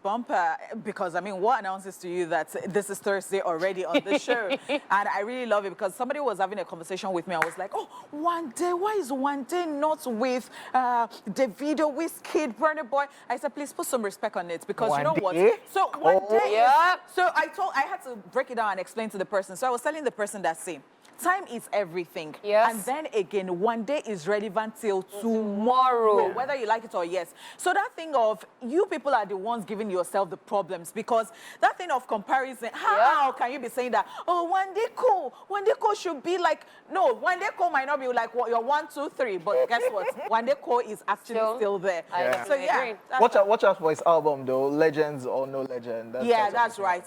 Bumper, because I mean, what announces to you that this is Thursday already on the show? And I really love it because somebody was having a conversation with me. I was like, oh, one day, why is one day not with Davido, Wizkid, Burna Boy? I said, please put some respect on it because you know what? So one day, yeah. So I had to break it down and explain to the person. So I was telling the person that, see, time is everything. Yes. And then again, one day is relevant till tomorrow, whether you like it or yes. So that thing of you people are the ones giving yourself the problems because that thing of comparison, how can you be saying that, oh, one day cool should be like, no, one day cool might not be like what, your 1, 2, 3, but guess what? One day cool is actually still there. Yeah. So yeah. Watch out for his album though, Legends or No Legend. That's right.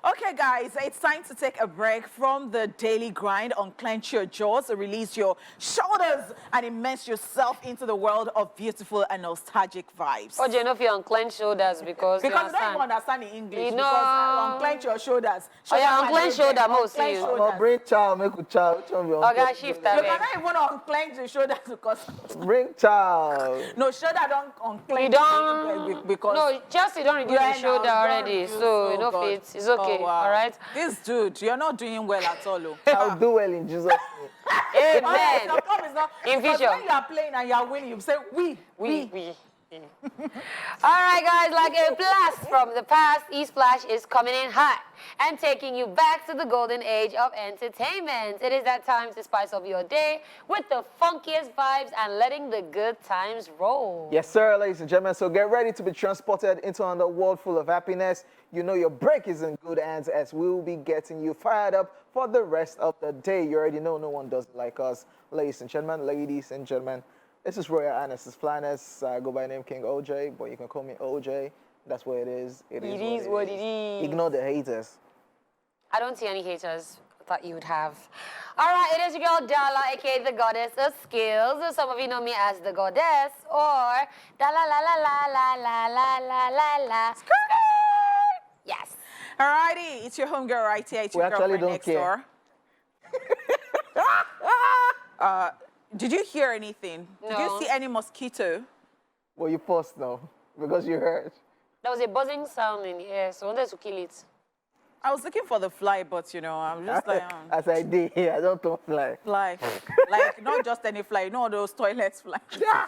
Okay, guys, it's time to take a break from the daily grind. Unclench your jaws, release your shoulders, and immerse yourself into the world of beautiful and nostalgic vibes. Oh, do you know if you unclench shoulders because you don't even understand the English. You know, because unclench your shoulders. Oh, yeah, unclench shoulder most of you. Bring child, make a child. Okay, shift that. You cannot even unclench the shoulders because bring child. no shoulder don't unclench. You don't because no, just you don't reduce the shoulder already, so you know it. It's okay. All right. This dude, you're not doing well at all. I'll do well in Jesus' name. Amen. In future, when you are playing and you are winning, you say we. All right, guys, like a blast from the past, E-Splash is coming in hot and taking you back to the golden age of entertainment. It is that time to spice up your day with the funkiest vibes and letting the good times roll. Yes, sir, ladies and gentlemen. So get ready to be transported into another world full of happiness. You know your break is in good hands as we will be getting you fired up for the rest of the day. You already know no one does it like us. Ladies and gentlemen, this is Royal Highness's Flanness. I go by the name King OJ, but you can call me OJ. That's what it is. It is what it is. Ignore the haters. I don't see any haters. I thought you would have. All right, it is your girl Dala, aka the Goddess of Skills. Some of you know me as the Goddess or Dala la la la la la la la la la. Yes. Alrighty, it's your homegirl right here. It's your girlfriend next door. Did you hear anything? No. Did you see any mosquito? Well, you paused now because you heard. There was a buzzing sound in the air, so I wanted to kill it. I was looking for the fly, but you know, I'm just like... As I did here, I don't know fly. Fly. Like, not just any fly, you know those toilets fly.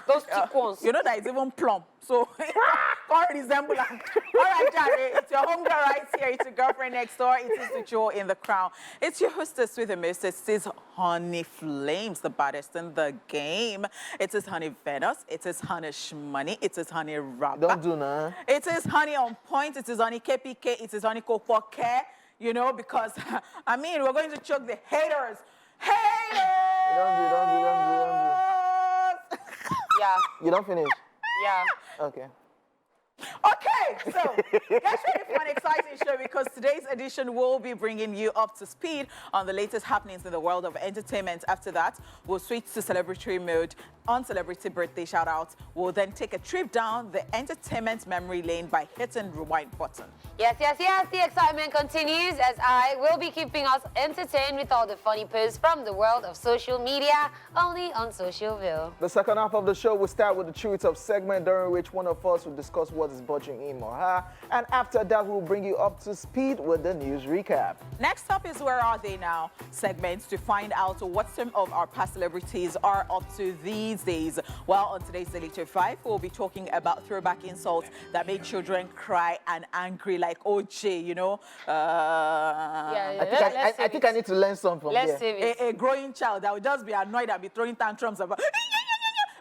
Those thick ones. You know that it's even plump, so can't resemble them. All right, Jerry, it's your homegirl right here. It's your girlfriend next door. It is the jewel in the crown. It's your hostess with the mostest. It is Honey Flames, the baddest in the game. It is Honey Venus. It is Honey Shmoney. It is Honey Rabba. Don't do nah. It is Honey On Point. It is Honey KPK. It is Honey Kokoke. You know, because, I mean, we're going to choke the haters. Haters! Don't do. Yeah. You don't finish? Yeah. Okay. Okay, so get ready for an exciting show because today's edition will be bringing you up to speed on the latest happenings in the world of entertainment. After that, we'll switch to celebratory mode on celebrity birthday shoutouts. We'll then take a trip down the entertainment memory lane by hitting the rewind button. Yes. The excitement continues as I will be keeping us entertained with all the funny posts from the world of social media, only on Socialville. The second half of the show will start with the Truth Up segment, during which one of us will discuss what is budging him or her. And after that, we'll bring you up to speed with the news recap. Next up is Where Are They Now segments to find out what some of our past celebrities are up to these days. Well, on today's Daily Top 5, we'll be talking about throwback insults that made children cry and angry like OJ, you know. I think I need to learn something from Let's there. save it. A growing child that would just be annoyed and be throwing tantrums about...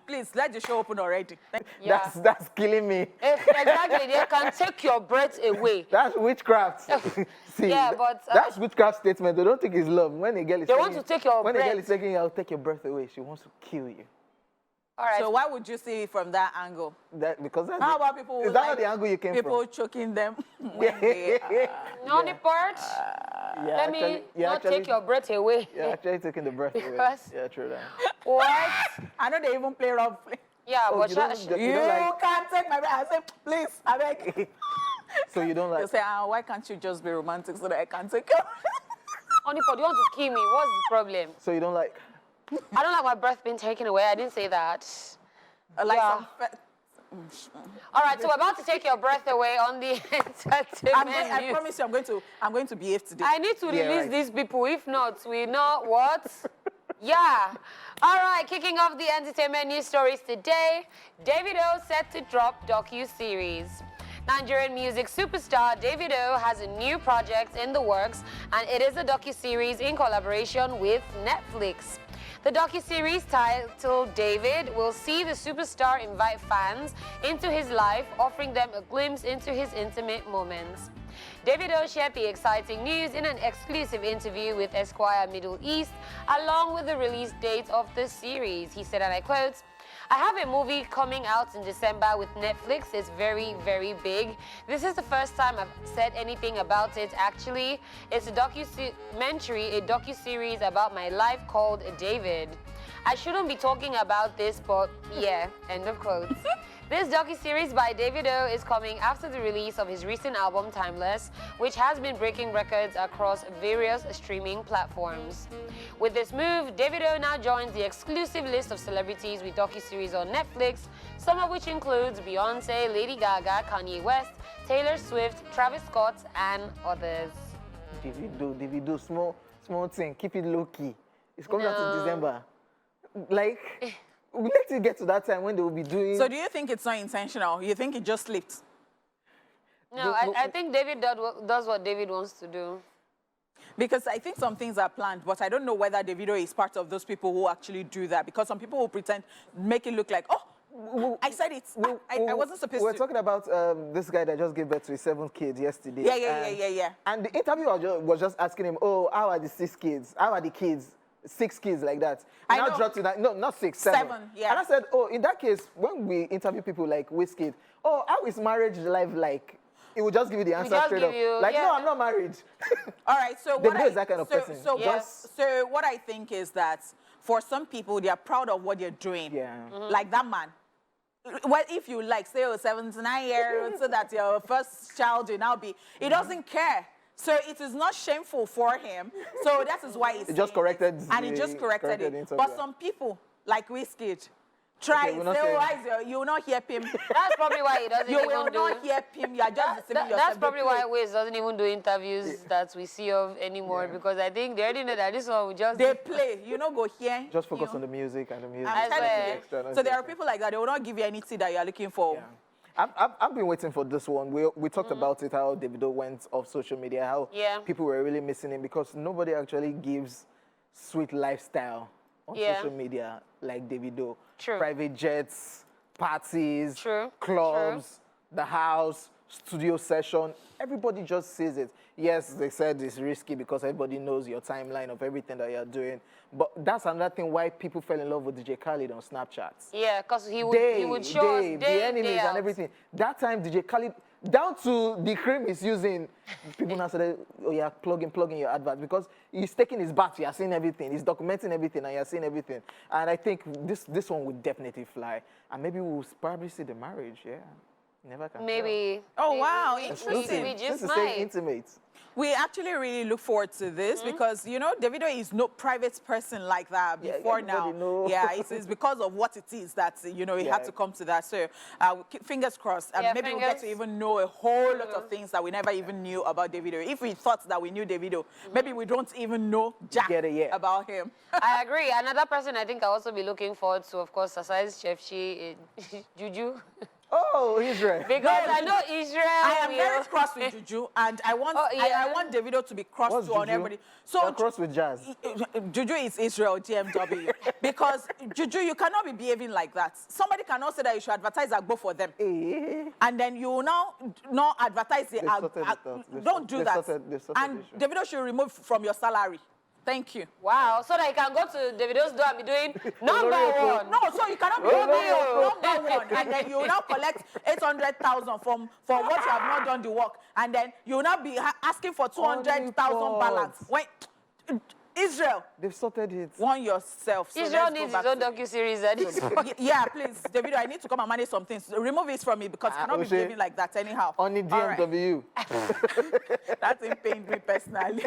Please, let the show open already. Yeah. That's killing me. Exactly, they can take your breath away. That's witchcraft. See, yeah, but... that's witchcraft statement. They don't think it's love. When a girl is they want to take your breath. When a girl is saying, I'll take your breath away, she wants to kill you. All right. So why would you see it from that angle? Because that's How about people? Is that not the angle you came people from? People choking them. No, the part. Let me not take your breath away. Yeah, actually taking the breath away. Yeah, true that. What? I know they even play rough play. Yeah, but you can't take my breath. I say, please, I beg. So you don't like? You say, why can't you just be romantic so that I can take your Honey, you want to kill me? What's the problem? So you don't like? I don't like my breath being taken away. I didn't say that. Like All right, so we're about to take your breath away on the entertainment I news. promise you, I'm going to behave today. I need to release these people. If not, we know what. Yeah. All right, kicking off the entertainment news stories today. Davido set to drop docu-series. Nigerian music superstar Davido has a new project in the works, and it is a docu-series in collaboration with Netflix. The docu-series titled David will see the superstar invite fans into his life, offering them a glimpse into his intimate moments. Davido shared the exciting news in an exclusive interview with Esquire Middle East, along with the release date of the series. He said, and I quote, "I have a movie coming out in December with Netflix. It's very, very big. This is the first time I've said anything about it, actually. It's a docu-series about my life called David. I shouldn't be talking about this, but yeah," end of quote. This docu-series by Davido is coming after the release of his recent album, Timeless, which has been breaking records across various streaming platforms. With this move, Davido now joins the exclusive list of celebrities with docu-series on Netflix, some of which includes Beyonce, Lady Gaga, Kanye West, Taylor Swift, Travis Scott, and others. Davido, small thing, keep it low-key. It's coming out in December. Like, let it get to that time when they will be doing... So do you think it's not intentional? You think it just slipped? No, I think David does what David wants to do. Because I think some things are planned, but I don't know whether Davido is part of those people who actually do that. Because some people will pretend, make it look like, oh, I said it. I wasn't supposed to. We're talking about this guy that just gave birth to his 7th kid yesterday. Yeah. And the interviewer was just asking him, oh, how are the 6 kids? How are the kids? 6 kids like that. I now know. dropped to that. No, not 6, 7. 7, yeah. And I said, oh, in that case, when we interview people like Wizkid, oh, how is marriage life like? It will just give you the answer straight up. Like, no, I'm not married. All right, so what is that kind of person. So what I think is that for some people, they are proud of what they're doing. Yeah. Like that man. Well, if you like, say, 7 to 9 years, so that your first child will now be, he doesn't care. So it is not shameful for him. So that is why He just corrected and he just corrected it. interview. But some people, like Wizkid, try Okay, it. Say, you will not hear him. That's probably why he doesn't You even will do... not hear him. You are just deceiving yourself. That's probably why Wiz doesn't even do interviews that we see of anymore, because I think they already know that this one will just... They play. You know, go here. Just focus on the music and the music. I'm telling swear. you. So there are people like that. They will not give you anything that you are looking for. Yeah. I've been waiting for this one. We talked about it, how Davido went off social media, how people were really missing him because nobody actually gives sweet lifestyle on social media like Davido. True. Private jets, parties, True. clubs, the house, studio session. Everybody just sees it. Yes, they said it's risky because everybody knows your timeline of everything that you're doing. But that's another thing why people fell in love with DJ Khaled on Snapchat. Yeah, because he would show us day the enemies day out. and everything. That time, DJ Khaled, down to the cream he's using, people now said, oh yeah, plugging your advert because he's taking his bath, you're seeing everything, he's documenting everything, and you're seeing everything. And I think this one would definitely fly. And maybe we'll probably see the marriage, yeah. Never can Maybe. Oh, wow, We interesting. just to might. say intimate. We actually really look forward to this because, you know, Davido is no private person like that before now. Knows. Yeah, it's because of what it is that, you know, he had to come to that. So fingers crossed. Maybe we'll get to even know a whole lot of things that we never even knew about Davido. If we thought that we knew Davido, maybe we don't even know jack about him. I agree. Another person I think I'll also be looking forward to, of course, besides Chef Juju. Oh, Israel. Because I know Israel. I am very cross with Juju, and I want I want Davido to be cross on everybody. So you're cross with Jazz. Juju is Israel GMW because Juju, you cannot be behaving like that. Somebody cannot say that you should advertise Agbo for them, and then you will now not advertise the don't do that. And Davido should remove from your salary. Thank you. Wow, so that you can go to Davido's door and be doing number one. No, so you cannot be number one, and then you will now collect 800,000 from what you have not done the work, and then you will now be asking for 200,000 balance. Wait, Israel, they've sorted it. Warn yourself. So Israel needs his own docu-series at this point. Yeah, please, Davido, I need to come and manage some things. Remove it from me because I cannot be behaving like that anyhow. Only DMW. That's in pain me personally.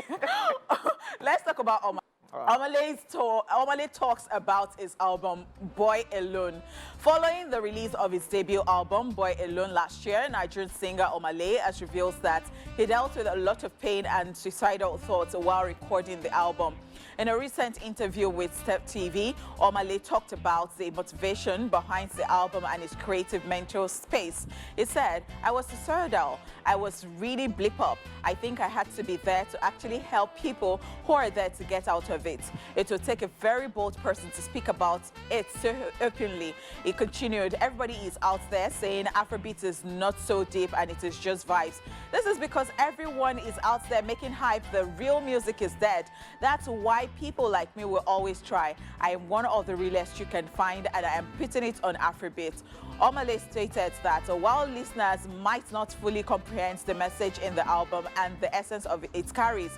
Let's talk about Omale. Omale talks about his album Boy Alone. Following the release of his debut album Boy Alone last year, Nigerian singer Omale has revealed that he dealt with a lot of pain and suicidal thoughts while recording the album. In a recent interview with Step TV, Omale talked about the motivation behind the album and his creative mental space. He said, "I was suicidal. I was really blip up. I think I had to be there to actually help people who are there to get out of it. It will take a very bold person to speak about it so openly." He continued, "Everybody is out there saying Afrobeat is not so deep and it is just vibes. This is because everyone is out there making hype. The real music is dead. That's why people like me will always try. I am one of the realest you can find and I am putting it on Afrobeat." Omale stated that while listeners might not fully comprehend the message in the album and the essence of it carries,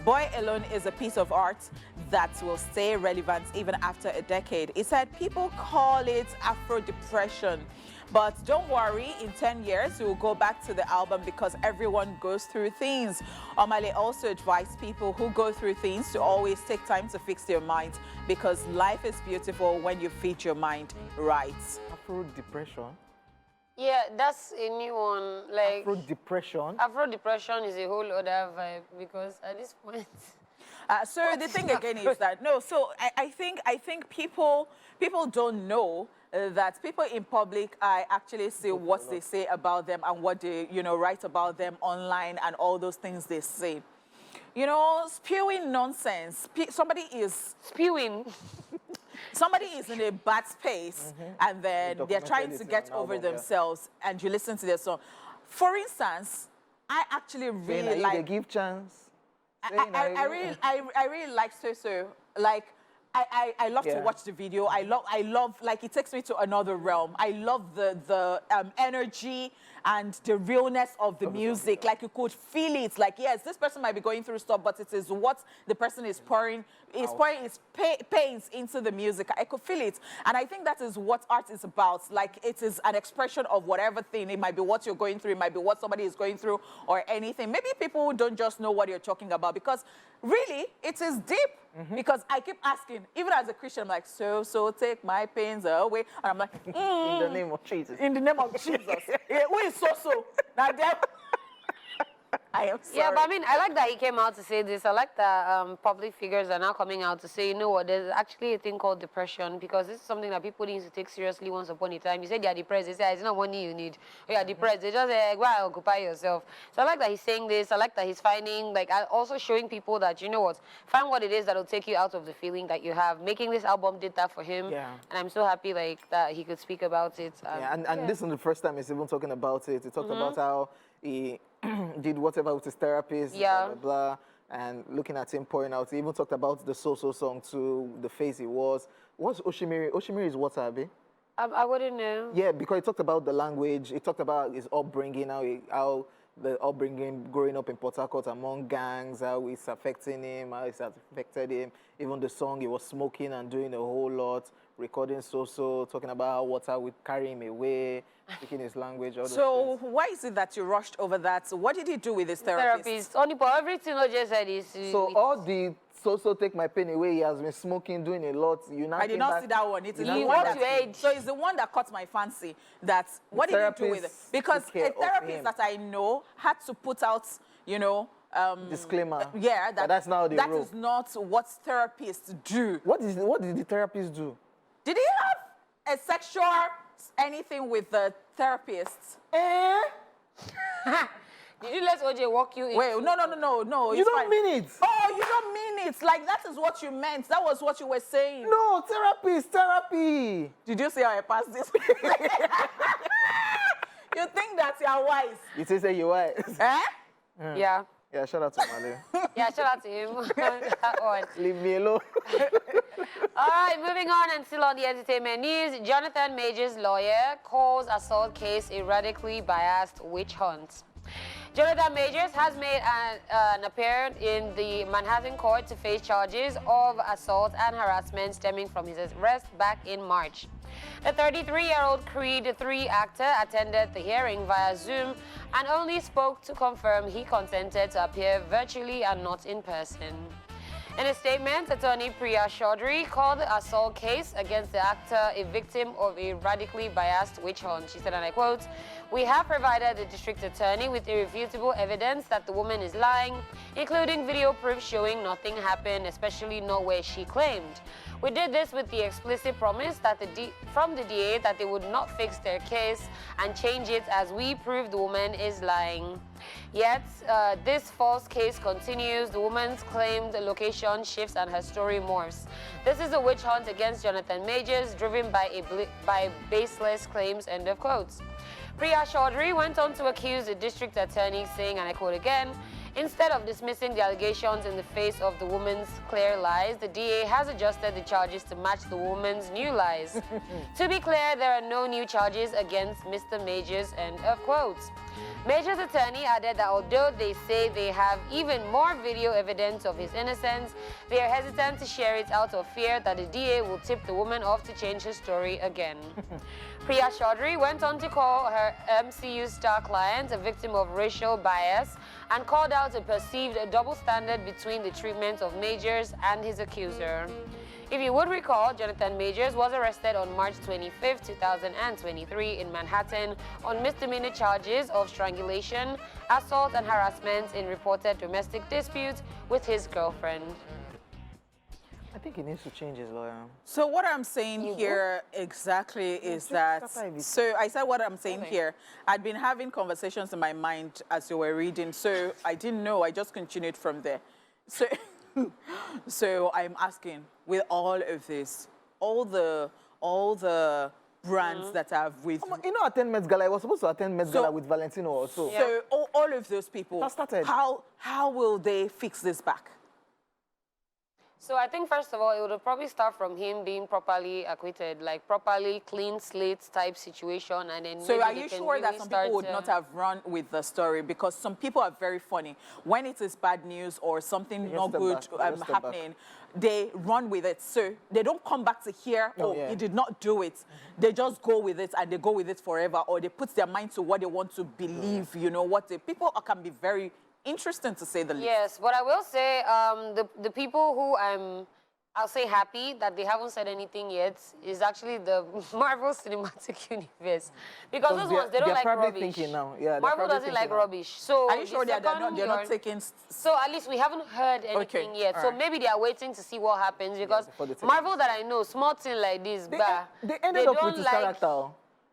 Boy Alone is a piece of art that will stay relevant even after a decade. He said people call it Afro depression. But don't worry, in 10 years, we will go back to the album because everyone goes through things. Omale also advised people who go through things to always take time to fix their minds because life is beautiful when you feed your mind right. Afro depression. Yeah, that's a new one. Like Afro depression. Afro depression is a whole other vibe because at this point. So the thing again is that I think people don't know that people in public I actually see what they say about them and what they write about them online and all those things they say. Spewing nonsense. Somebody is in a bad space and then they're trying to get over themselves and you listen to their song. For instance, I actually really like. They give chance. I really like So. Like, I love to watch the video. I love, like, it takes me to another realm. I love the energy and the realness of the music. Like, you could feel it. Like, yes, this person might be going through stuff, but it is what the person is pouring his pains into the music. I could feel it. And I think that is what art is about. Like, it is an expression of whatever thing. It might be what you're going through. It might be what somebody is going through or anything. Maybe people don't just know what you're talking about because really, it is deep. Because I keep asking, even as a Christian, I'm like, so take my pains away. And I'm like, in the name of Jesus. In the name of Jesus. Who is so? Now, I am sorry. Yeah, but I mean, I like that he came out to say this. I like that public figures are now coming out to say, you know what, there's actually a thing called depression because this is something that people need to take seriously once upon a time. You said you're depressed. They say, it's not money you need. You're depressed. They just say, go and occupy yourself. So I like that he's saying this. I like that he's finding, like, also showing people that, you know what, find what it is that will take you out of the feeling that you have. Making this album did that for him. Yeah. And I'm so happy, like, that he could speak about it. And this is the first time he's even talking about it. He talked about how he did whatever with his therapist, blah, blah, blah, and looking at him pouring out. He even talked about the So song too, the face he was. What's Oshimiri? Oshimiri is what, Abi? I wouldn't know. Yeah, because he talked about the language. He talked about his upbringing, how the upbringing growing up in Port Harcourt among gangs, how it's affecting him, how it's affected him. Even the song, he was smoking and doing a whole lot, recording So, talking about how water would carry him away, speaking his language. All so why is it that you rushed over that? So what did he do with his therapist? Only for everything I just said is... So all the So take my pain away, he has been smoking, doing a lot. I did not see that one. It's the one that, so it's the one that caught my fancy. That what did he do with it? Because a therapist that I know had to put out, disclaimer. Yeah, that's not the rule. That is not what therapists do. What did the therapist do? Did he have a sexual anything with the therapist? Did you let OJ walk you in? Wait, no. You don't mean it. Oh, you don't mean it. Like, that is what you meant. That was what you were saying. No, therapy. Did you see how I passed this? You think that you're wise? You say you're wise. Yeah. Yeah, shout out to Omale. Yeah, shout out to him. Leave me alone. All right, moving on and still on the entertainment news. Jonathan Major's lawyer calls assault case erratically biased witch hunt. Jonathan Majors has made an appearance in the Manhattan court to face charges of assault and harassment stemming from his arrest back in March. The 33-year-old Creed 3 actor attended the hearing via Zoom and only spoke to confirm he consented to appear virtually and not in person. In a statement, attorney Priya Chaudhary called the assault case against the actor a victim of a radically biased witch hunt. She said, and I quote, "We have provided the district attorney with irrefutable evidence that the woman is lying, including video proof showing nothing happened, especially not where she claimed. We did this with the explicit promise that from the DA that they would not fix their case and change it as we prove the woman is lying. Yet, this false case continues. The woman's claimed location shifts and her story morphs. This is a witch hunt against Jonathan Majors, driven by baseless claims," end of quotes. Priya Chaudhary went on to accuse the district attorney, saying, and I quote again, "Instead of dismissing the allegations in the face of the woman's clear lies, the DA has adjusted the charges to match the woman's new lies. To be clear, there are no new charges against Mr. Majors," end of quotes. Major's attorney added that although they say they have even more video evidence of his innocence, they are hesitant to share it out of fear that the DA will tip the woman off to change her story again. Priya Chaudhary went on to call her MCU star client a victim of racial bias and called out a perceived double standard between the treatment of Majors and his accuser. If you would recall, Jonathan Majors was arrested on March 25, 2023 in Manhattan on misdemeanor charges of strangulation, assault and harassment in reported domestic disputes with his girlfriend. I think he needs to change his lawyer. So what I'm saying here exactly is that, so I said what I'm saying here, I'd been having conversations in my mind as you were reading, so I didn't know, I just continued from there. So, so I'm asking, with all of this, all the brands that have with... You know, attend Met Gala, I was supposed to attend Met Gala with Valentino also. Yeah. So all of those people, how will they fix this back? So I think, first of all, it would probably start from him being properly acquitted, like properly clean slate type situation. And then so are you sure that some people would not have run with the story? Because some people are very funny. When it is bad news or something not good happening, they run with it. So they don't come back to hear, he did not do it. They just go with it and they go with it forever, or they put their mind to what they want to believe, you know, people can be very interesting, to say the least. Yes, but I will say the people who I'll say happy that they haven't said anything yet is actually the Marvel Cinematic Universe. Because those ones, they don't like rubbish. Thinking now. Yeah, Marvel doesn't like rubbish. So are you sure they're not taking... So at least we haven't heard anything yet. So maybe they are waiting to see what happens, because Marvel that I know, small thing like this, they ended up with his character.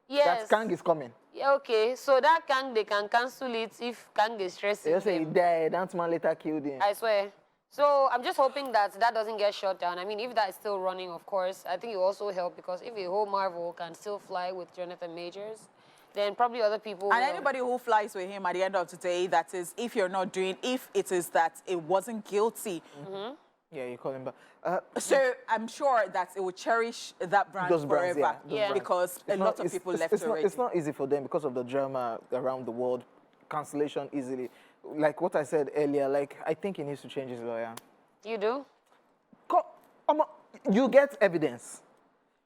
Yes. That Kang is coming. Yeah, okay, so that Kang, they can cancel it if Kang is stressing. They say he died, Ant-Man later killed him. I swear. So I'm just hoping that that doesn't get shut down. I mean, if that is still running, of course, I think it will also help, because if a whole Marvel can still fly with Jonathan Majors, then probably other people... And anybody who flies with him at the end of the day, that is, if you're not doing, if it is that it wasn't guilty. Yeah, you call him back. So I'm sure that it will cherish that brand forever, because a lot of people left already. It's not easy for them because of the drama around the world, cancellation easily. Like what I said earlier, like, I think he needs to change his lawyer. You do? You get evidence.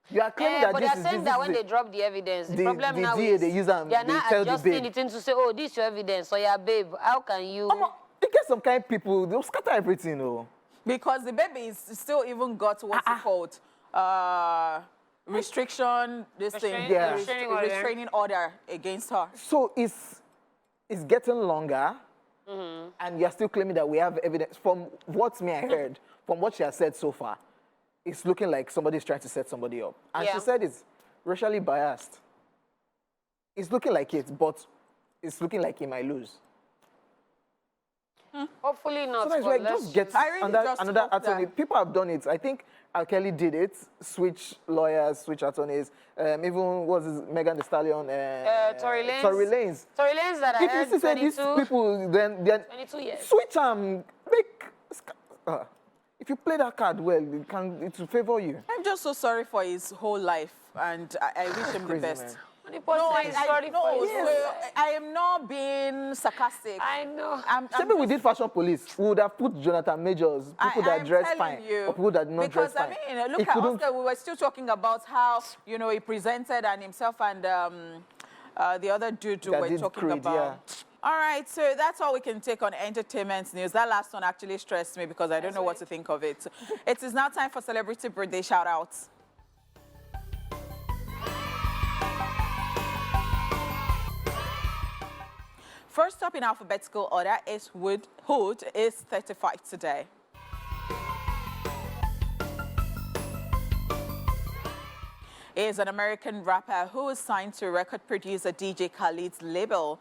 You are claiming that but this they're saying that when they drop the evidence, the problem now is they use them, they are not tell the adjusting babe. it into say, oh, this is your evidence, so yeah, babe, how can you... You get some kind of people, they'll scatter everything, though. Because the baby is still even got what's it called? Restriction, restraining order against her. So it's getting longer, and you're still claiming that we have evidence. From what I heard, from what she has said so far, it's looking like somebody's trying to set somebody up. And she said it's racially biased. It's looking like it, but it's looking like he might lose. Hopefully not. Sometimes like just get another attorney. People have done it. I think R. Kelly did it. Switch lawyers, switch attorneys. Even Megan Thee Stallion. Tory Lanez. Tory Lanez. Tory Lanez that I heard. If you say these people, then 22 years. Switch them. If you play that card well, it will favor you. I'm just so sorry for his whole life, and I wish him the best. Man. I am not being sarcastic. I know. Maybe we did Fashion Police. We would have put Jonathan Majors, people that dress fine, or people that not dress fine. Because, I mean, look at Oscar, we were still talking about how, you know, he presented and himself and the other dude who were talking about. All right, so that's all we can take on entertainment news. That last one actually stressed me because I don't know what to think of it. It is now time for celebrity birthday shout-outs. First up in alphabetical order is Hood is 35 today. He is an American rapper who is signed to record producer DJ Khaled's label,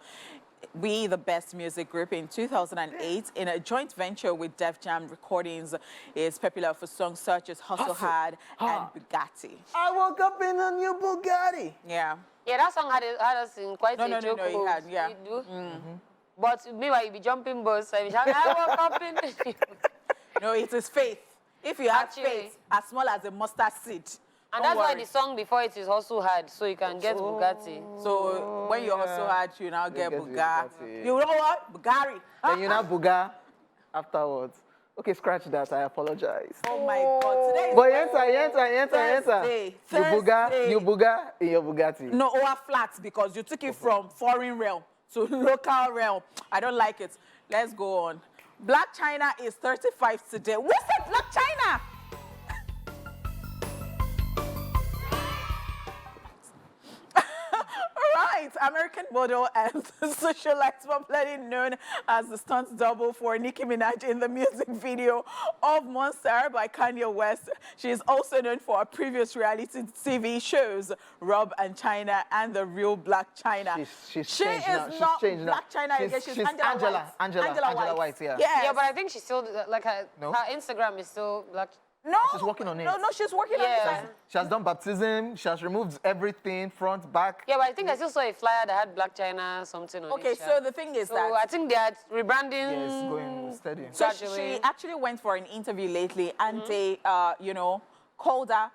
We The Best Music Group, in 2008 in a joint venture with Def Jam Recordings. He is popular for songs such as Hustle Hard and Bugatti. I woke up in a new Bugatti. Yeah. Yeah, that song had us in quite a joke. No, he had, yeah. You do? But meanwhile, you be jumping boats. I woke up in... No, it is faith. If you have Actually. faith as small as a mustard seed. And don't that's why worry. the song before it is Hustle Hard, so you can get Bugatti. So when you hustle hard, you now get get Bugatti. Bugatti. You know what? Bugatti. Then you now Buga afterwards. Okay, scratch that. I apologize. Oh my God. Today is But enter. Thursday. You Buga in your Bugatti. No, over flats because you took it from foreign realm to local realm. I don't like it. Let's go on. Black China is 35 today. We said Black China. Right, American model and socialite, popularly known as the stunt double for Nicki Minaj in the music video of Monster by Kanye West. She is also known for her previous reality TV shows, Rob and China and The Real Black China. She's She changed is now. She's not changed now. Black China again. She's Angela White. Yeah. Yes. Yeah, but I think she's still, like, her Instagram is still Black. No, She's working on it. No, she's working on Yeah. it. She has done baptism. She has removed everything, front, back. Yeah, but I think I still saw a flyer that had Black China something on it. Okay, so the thing is So that... I think they are rebranding. Yes, going steady. So gradually. she actually went for an interview lately, and they, called her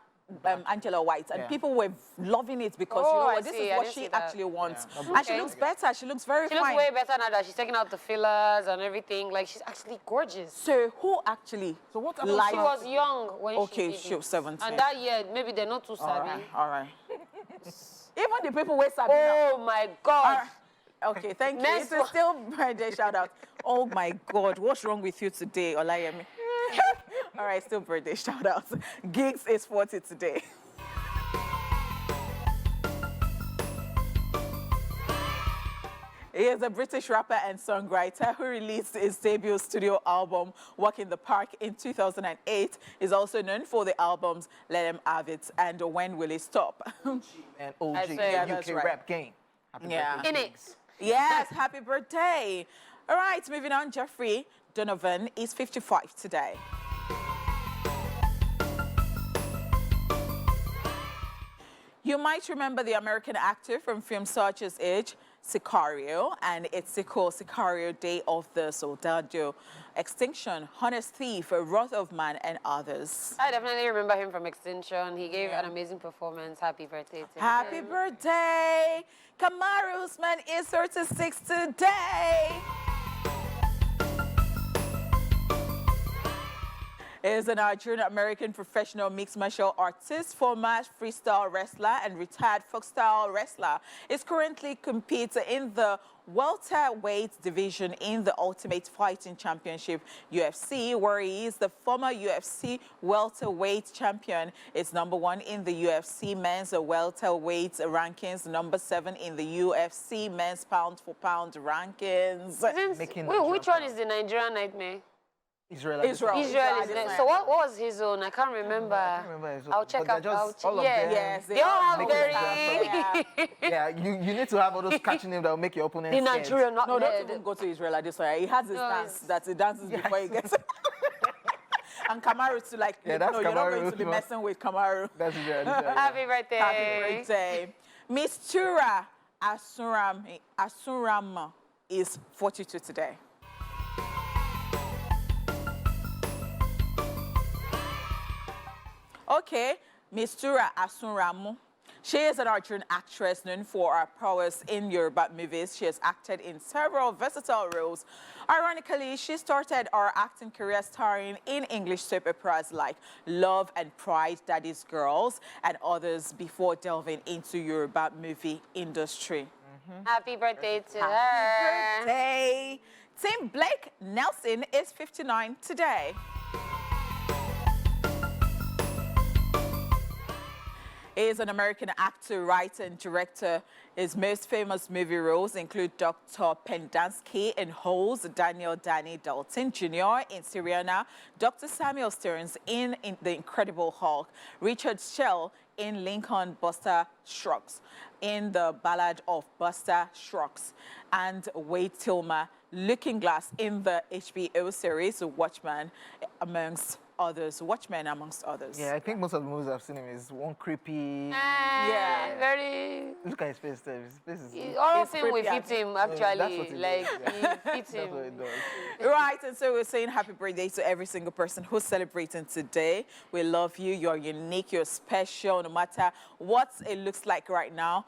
Angela White, and people were loving it because Oh, I this see. is I what didn't she see that. actually wants, Yeah. and she looks better. She looks very She fine. looks way better now that she's taking out the fillers and everything. Like, she's actually gorgeous. So who actually? So what She about was young when Okay, she she did was it. 17. And that year, maybe they're not too savvy. All right. Even the people who sabi now. Oh, my God. Okay, thank you. Next It's still birthday shout out. Oh my God, what's wrong with you today, Olayemi? All right, still birthday shout out. Gigs is 40 today. He is a British rapper and songwriter who released his debut studio album, Walk in the Park, in 2008. He's also known for the albums Let Him Have It and When Will It Stop? and OG I swear, UK that's right. rap game? Happy Yeah. birthday. In it. Yes, happy birthday. All right, moving on, Jeffrey Donovan is 55 today. You might remember the American actor from films such as Edge, Sicario, and its sequel, Sicario, Day of the Soldado, Extinction, Honest Thief, Wrath of Man, and others. I definitely remember him from Extinction. He gave an amazing performance. Happy birthday to Happy him. birthday! Kamaru Usman is 36 today. Is an Nigerian-American professional mixed martial artist, former freestyle wrestler, and retired folk style wrestler. Is currently competes in the welterweight division in the Ultimate Fighting Championship, UFC, where he is the former UFC welterweight champion. It's #1 in the UFC men's welterweight rankings, #7 in the UFC men's pound-for-pound rankings. Making Wait, which Nigerian one is the Nigerian Nightmare? Israel. Israel. Israel is there. So what was his own? I can't remember. I can't remember his own, I'll check but out. they're just all of yeah. them. Yes, They all have Making very... Yeah. Yeah, you need to have all those catching names that will make your opponent The scared. Nigerian, not No, don't the- even go to Israel at this way. He has his No, dance it's- that he dances before he gets. And Kamaru to like, Yeah, that's no, you're not going Kamaru. to be messing with Kamaru. That's Israel. Yeah. Happy birthday. Happy birthday. Miss Tura Asurama is 42 today. Okay, Miss Tura Asunramu. She is an Nigerian actress known for her prowess in Yoruba movies. She has acted in several versatile roles. Ironically, she started her acting career starring in English soap operas like Love and Pride, Daddy's Girls, and others before delving into Yoruba movie industry. Happy birthday to her. Happy birthday. Tim Blake Nelson is 59 today. He is an American actor, writer, and director. His most famous movie roles include Dr. Pendansky in Holes, Daniel Danny Dalton Jr. in Syriana, Dr. Samuel Stearns in The Incredible Hulk, Richard Schell in Lincoln Buster Scruggs, in The Ballad of Buster Scruggs, and Wade Tilmer, Looking Glass in the HBO series Watchmen, amongst others. Watchmen, amongst others. Yeah, I think most of the movies I've seen him is one creepy. Yeah, very. Look at his face there. His face is. All It's film will creepy, fit him, that's actually. what it Like, does, he fits That's him. what it does. Right, and so we're saying happy birthday to every single person who's celebrating today. We love you. You're unique. You're special, no matter what it looks like right now.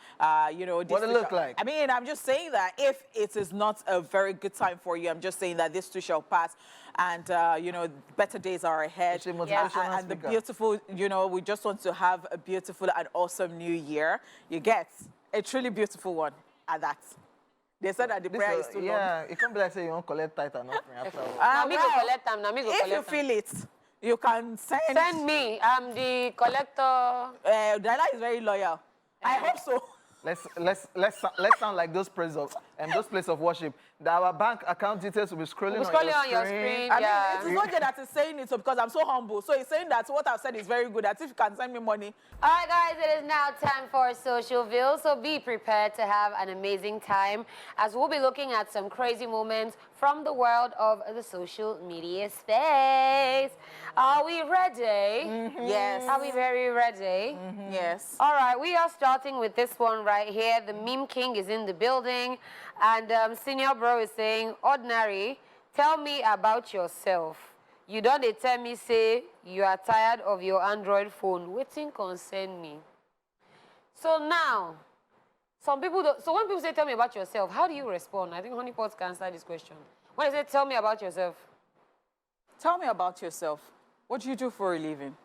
You know, What it look like? I mean, I'm just saying that if it is not a very good time for you, I'm just saying that this too shall pass, and you know, better days are ahead. It's a motivational And the speaker. beautiful, you know, we just want to have a beautiful and awesome new year. You get a truly beautiful one at that. They said that the prayer is too long. Yeah, it can't be like say you won't collect title and offering afterwards. Now me go well, collect them. Now me go if collect you them. feel it, you can send. Send me. I'm the collector. Dala is very loyal. I hope so. Let's sound like those places of worship. That our bank account details will be scrolling, on your screen. I Yeah. mean, it's not that it's saying it because I'm so humble. So he's saying that what I've said is very good. That if you can send me money. All right, guys, it is now time for Socialville, so be prepared to have an amazing time as we'll be looking at some crazy moments from the world of the social media space. Are we ready? Yes. Are we very ready? Yes. All right, we are starting with this one right here. The meme king is in the building, and Senior Bro is saying, ordinary, tell me about yourself. You don't dey tell me say you are tired of your Android phone. Wetin concern me? So now, some people don't, so when people say tell me about yourself, how do you respond? I think Honeypot can answer this question. When they say tell me about yourself, Tell me about yourself. What do you do for a living?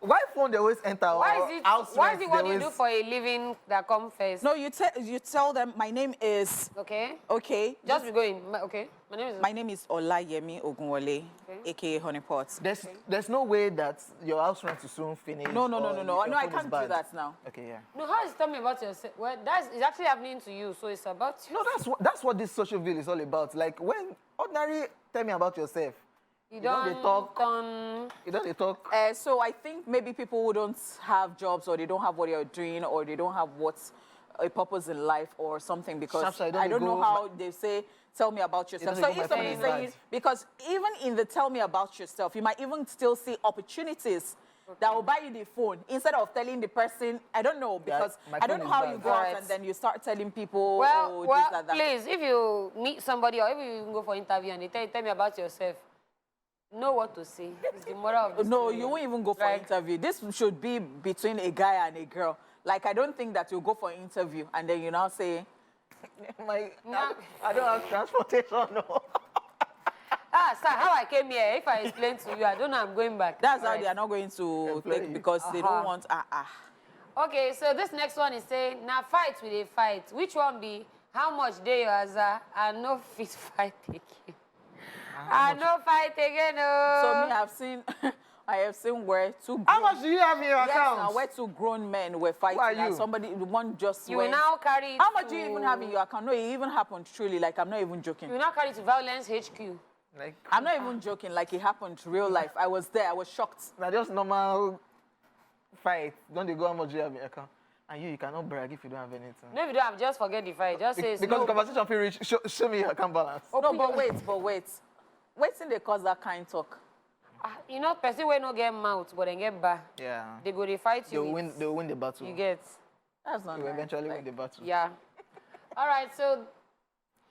Why phone they always enter? why or is it house why is rent, it what they you do always- for a living that come first? No, you tell them my name is Okay. okay. Just be going. Okay. My name is Olayemi Ogunwole, Okay. aka Honeypot. There's no way that your house rent is soon finished. No, or your I phone is can't do bad. that now. Okay, yeah. No, how is tell me about yourself? Well, it's actually happening to you, so it's about you. No, that's what this social bill is all about. Like when ordinary tell me about yourself. You don't don't dey talk. done- You don't they talk. So I think maybe people who don't have jobs or they don't have what they're doing or they don't have what's a purpose in life or something because Sharp side, I don't know go- how they say, tell me about yourself. doesn't So go if my somebody phone saying, is bad. because even in the tell me about yourself, you might even still see opportunities that will buy you the phone instead of telling the person, I don't know, because my I don't phone know is how bad. you go out Alright. and then you start telling people, Well, oh, well, this, that. please, if you meet somebody or if you go for interview and they tell me about yourself, know what to say. It's the moral of the No, story. you won't even go for Like- interview. This should be between a guy and a girl. Like, I don't think that you go for interview and then you now say, I don't have transportation. No. Ah, sir, how I came here, if I explain to you, I don't know I'm going back. that's how Alright. they are not going to Employee. take because they don't want, Okay, so this next one is saying, now fight with a fight. Which one be, how much day you as I no fit fight again? I no fight again, So oh. me, I have seen where two How grown, much do you have in your yes, account? now where two grown men were fighting Who are and you? somebody, one just You went. will now carry it How much do you to- even have in your account? No, it even happened truly, like I'm not even joking. You will now carry it to Violence HQ. Like, I'm not even joking, like it happened real life. I was there, I was shocked. now just normal fight. Don't they go how much do you have in your account? And you cannot brag if you don't have anything. No, if you don't have, just forget the fight. Just say, Because no, the conversation feel rich. Show me your account balance. No, but wait. Wait till they cause that kind talk. you know, person will not get mouth, but then get back. Yeah. They go, they fight you. They'll win the battle. You get. That's not They'll nice. eventually Like, win the battle. Yeah. All right, so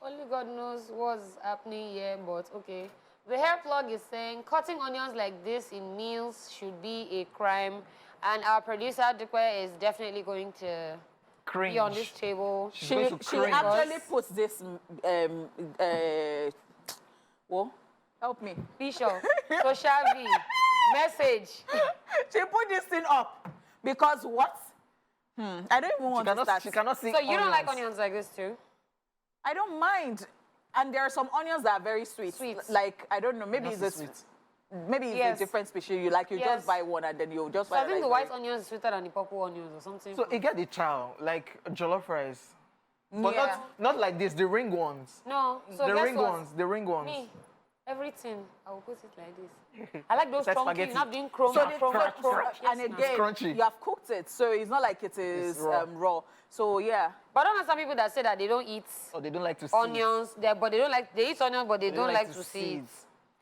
only God knows what's happening here, but okay. The hair plug is saying cutting onions like this in meals should be a crime, and our producer Dukwe is definitely going to Cringe. be on this table. She going to cringe. actually puts this, well, help me. Bishop, Socialville, message. She put this thing up because what? I don't even want to start. She cannot see So you don't like onions. onions like this too? I don't mind. And there are some onions that are very sweet. Sweet. Like, I don't know, maybe Not it's so a, sweet. maybe it's Yes. a different species. You like, you Yes. just buy one and then you just So buy I think like the white onions is sweeter than the purple onions or something. So you get the chow, like jollof rice. But Yeah. not like this, the ring ones. no, so the guess ring what? ones, the ring ones. Me, everything, I will put it like this. I like those Like chunky, spaghetti. not doing chrome. So Yes, and ma'am. again, crunchy. you have cooked it, so it's not like it is raw. raw. So yeah, But I don't know some people that say that they don't eat Or they don't like to see onions, but they don't like, they eat onions, but they don't like to see it.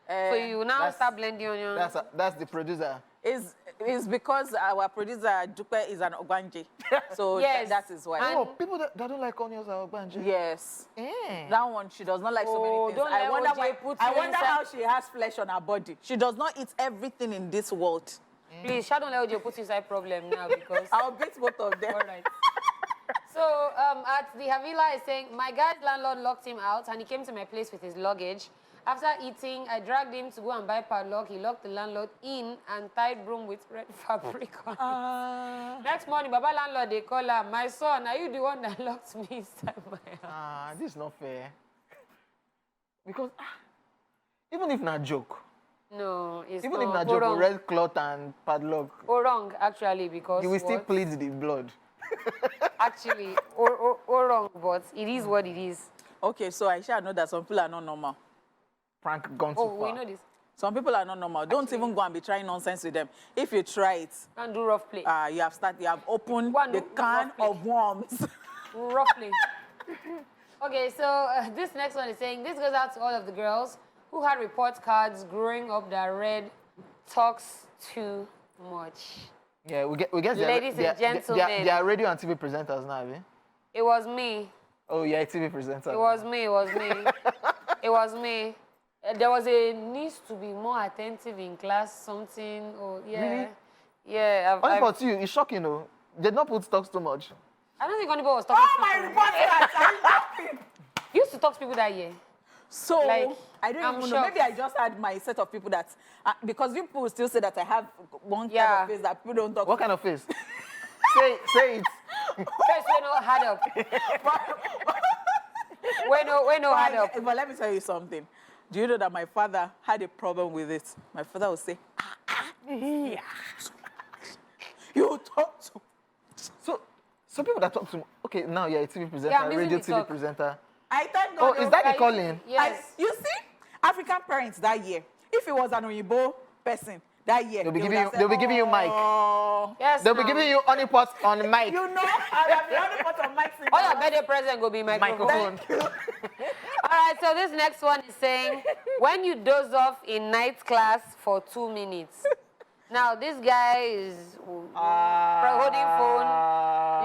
So you now That's- start blending onions. That's the producer. is because our producer Dupe is an Ogbanje. So Yes. that is why. And- Oh, people that don't like onions are banjo. Yes. Eh. That one, she does not like so Oh, many things. don't let OJ put I you wonder inside. how she has flesh on her body. She does not eat everything in this world. Please, Sha, don't let OJ put inside problem now because... I'll beat both of them. All right. So at the Havila is saying, my guy's landlord locked him out and he came to my place with his luggage. After eating, I dragged him to go and buy padlock. He locked the landlord in and tied broom with red fabric on it. Next morning, Baba landlord, they call her, my son, are you the one that locked me inside my house? This is not fair. Because even if not joke, No, it's even not. if not Go joke, wrong. red cloth and padlock, Go wrong, actually, because you will still what? plead the blood. Actually, or wrong, but it is what it is. Okay, so I shall know that some people are not normal. Frank gone too Oh, far. we know this. Some people are not normal. Don't even go and be trying nonsense with them. If you try it, And do rough play. you have opened Go and the do can rough of worms. Roughly. Okay, so this next one is saying, this goes out to all of the girls who had report cards growing up that read, talks too much. Yeah, we guess Ladies and gentlemen. they are radio and TV presenters now, eh? It was me. Oh, yeah, TV presenter. It was me. It was me. It was me. There was a need to be more attentive in class, something. Oh, yeah. Really? Yeah. Only about you, it's shocking, though. They not put talks too much. I don't think anybody was talking Oh, to my people. report cards are laughing. You used to talk to people that year. So, Like, I don't I'm even know. shocked. Maybe I just had my set of people that, because people will still say that I have one kind Yeah. of face that people don't talk What to. kind of face? say it. First, we know hard up. we know hard up. But let me tell you something. Do you know that my father had a problem with it? My father would say, yeah. You talk to. So people that talk to, okay, now you're a TV presenter, Yeah, I'm using radio the TV talk. presenter. I thank Oh, God. is that the Like, calling? Yes. You see, African parents that year, if it was an Oyibo person that year, They'll be they giving would you- have said, they'll be giving you mic. "Oh." Yes, They'll be now. giving you honey pot on the mic. You know, I have the only part of mics in All my your house. birthday present will be microphone. Microphone. All right, so this next one is saying, when you doze off in night class for 2 minutes. Now, this guy is holding phone.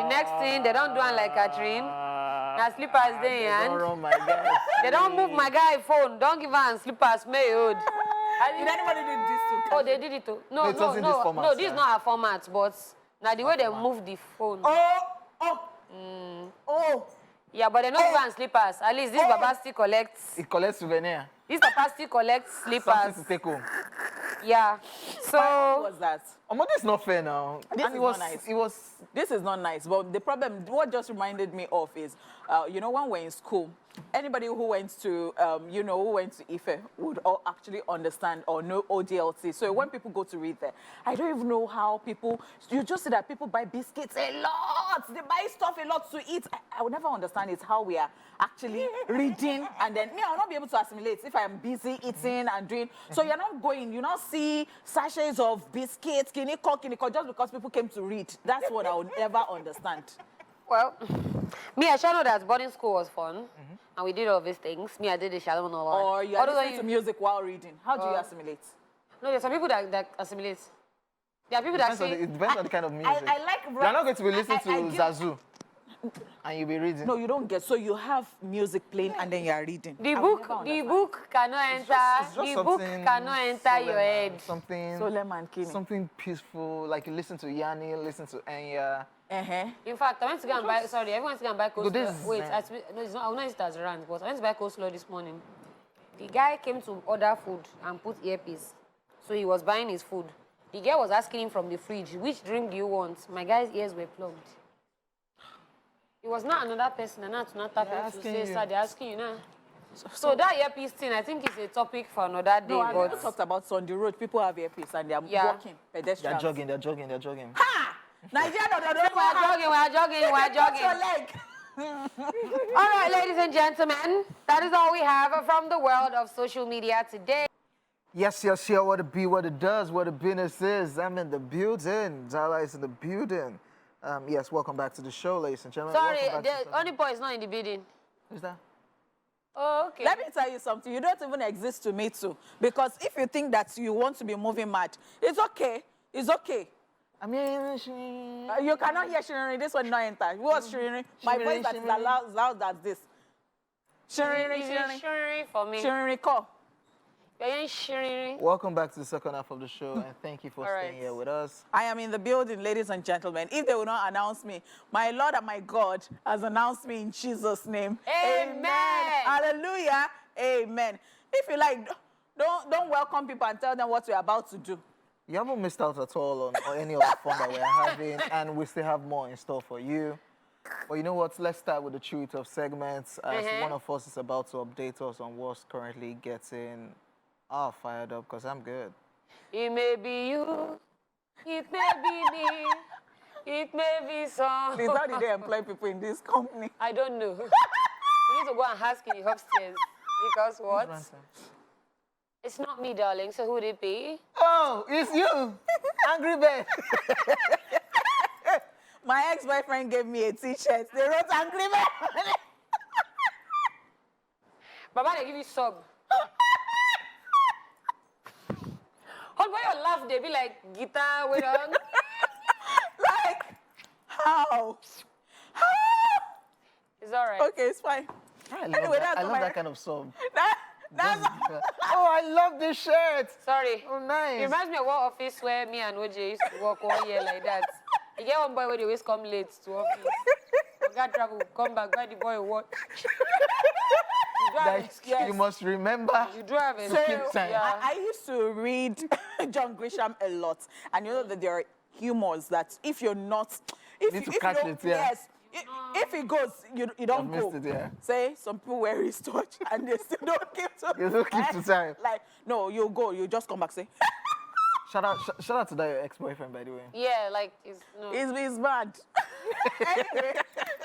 The next thing, they don't do it like Catherine. Now, slippers Don't there, and run my guys. they don't move my guy phone. Don't give her slippers, may hold. Did anybody do this to Oh, they did it too. No, No, it no, wasn't no, this no, format, this is sir. not a format, but now the way they move the phone. Oh. Yeah, but they don't give her slippers. At least this Baba still collects. It collects souvenir. This Papa still collects Something slippers. to take home. Yeah. What So was that? This is not fair now. This And is it was, not nice. It was. This is not nice, but the problem, what just reminded me of is, you know, when we're in school, anybody who went to, who went to Ife would all actually understand or know ODLT. So when people go to read there, I don't even know how people, you just see that people buy biscuits a lot. They buy stuff a lot to eat. I would never understand it, how we are actually reading, and then me, I'll not be able to assimilate if I am busy eating and doing. So you're not going, you not see sachets of biscuits, kiniko, just because people came to read. That's what I would never understand. well, me, I shall know that boarding school was fun, and we did all these things. Me, I did the shalom and all that. Or you are Although listening to music while reading. How do you assimilate? No, there's some people that assimilate. There are people that say, It depends on the kind of music. I like You're not going to be listening I to give- Zazu. And you'll be reading. No, you don't get. So you have music playing and then you are reading. the I will book, never the understand. book cannot It's enter. just The book something cannot enter your solemn, head. Something. Solemn Kini. Something peaceful, like you listen to Yanni, listen to Enya. In fact, I went to go and buy. Sorry, everyone went to go and buy Go this, coleslaw. Wait, man. no, it's not. I will not use it as a rant, but I went to buy coleslaw this morning. The guy came to order food and put earpiece, so he was buying his food. The girl was asking him from the fridge, "Which drink do you want?" My guy's ears were plugged. It was not another person, and not tapping to say, you. sir, they're asking you now. So that earpiece thing, I think is a topic for another day. No, I but never talked about on the road. People have earpiece and they're Yeah. walking, pedestrians. They're jogging. Ha! Nigeria, no, we're jogging. Watch your leg. All right, ladies and gentlemen, that is all we have from the world of social media today. Yes, what it be, what it does, what the business is. I'm in the building. Zala is in the building. Yes, welcome back to the show, ladies and gentlemen. Sorry, Welcome back to the only boy is not in the building. Who's that? Oh, okay. Let me tell you something. You don't even exist to me too. Because if you think that you want to be moving mad, it's okay. It's okay. I mean, You cannot hear Shirin. This one not enter. What's Shirin? My voice that is loud as this. Shirin. Shiriri for me. Shirin, call. You're shiriri. welcome back to the second half of the show, and thank you for All staying right. here with us. I am in the building, ladies and gentlemen. If they will not announce me, my Lord and my God has announced me in Jesus' name. Amen. Hallelujah. Amen. If you like, don't welcome people and tell them what we're about to do. You haven't missed out at all on any of the fun that we're having, and we still have more in store for you. But you know what? Let's start with the truth of segments. As one of us is about to update us on what's currently getting fired up, because I'm good. It may be you, it may be me, it may be some. Please, how did they employ people in this company? I don't know. We need to go and ask in the upstairs. Because what? It's not me, darling, so who would it be? Oh, it's you! Angry Bird! My ex-boyfriend gave me a T-shirt. They wrote Angry Bird. Baba, they give you sub. Hold on, your laugh, they be like, guitar, wait on. Like, how? It's all right. Okay, it's fine. I love, Anyway, that. that's I love my- that kind of song. That's Oh, I love this shirt! Sorry. Oh, nice. It reminds me of one office where me and OJ used to work 1 year like that. You get one boy where they always come late to office. We got travel, come back, why the boy what? You do have That excuse. you must remember. You do have So, excuse. keep time. Yeah. I used to read John Grisham a lot, and you know that there are humors that if you're not, if Need to if catch you don't, it, yeah. yes, if it goes, you don't I've go. missed it, yeah. Say some people wear wristwatch and they still don't keep to. You don't keep to time. Like no, you go, you just come back say. Shout out to that your ex-boyfriend, by the way. Yeah, like, it's, no. It's bad. Anyway,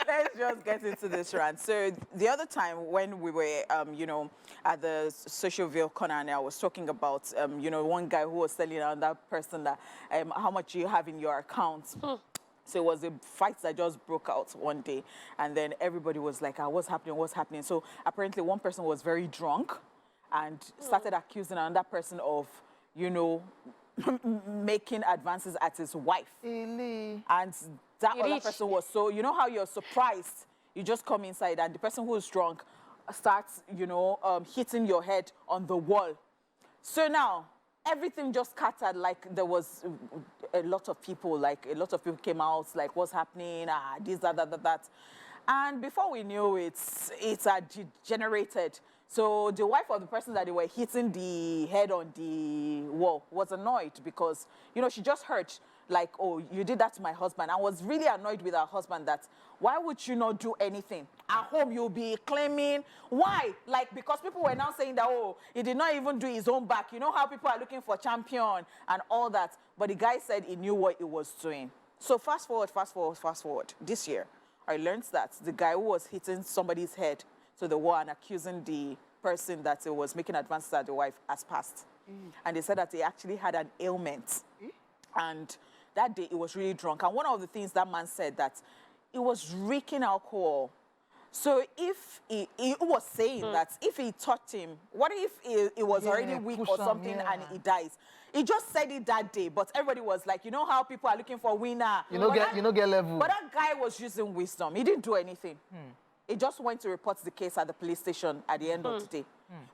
let's just get into this rant. So the other time when we were, you know, at the Socialville corner, and I was talking about, you know, one guy who was telling another person that how much you have in your account. So it was a fight that just broke out one day, and then everybody was like, what's happening, what's happening? So apparently one person was very drunk and started accusing another person of, you know, making advances at his wife. Really? And that You other reach. person was so, you know how you're surprised, you just come inside and the person who is drunk starts, you know, hitting your head on the wall. So now, everything just scattered, like there was a lot of people, came out, like what's happening, this, that. And before we knew it, it had degenerated. So the wife of the person that they were hitting the head on the wall was annoyed because, you know, she just heard, like, oh, you did that to my husband. I was really annoyed with her husband that, why would you not do anything? At home, you'll be claiming, why? Like, because people were now saying that, oh, he did not even do his own back. You know how people are looking for champion and all that. But the guy said he knew what he was doing. So fast forward. This year, I learned that the guy who was hitting somebody's head to the wall and accusing the person that he was making advances at the wife has passed. And they said that he actually had an ailment. And that day he was really drunk. And one of the things that man said that he was reeking alcohol. So if he was saying that if he touched him, what if he was already weak push or him, something yeah. and he dies? He just said it that day, but everybody was like, you know how people are looking for winner. You know, get level. But that guy was using wisdom. He didn't do anything. He just went to report the case at the police station at the end of the day.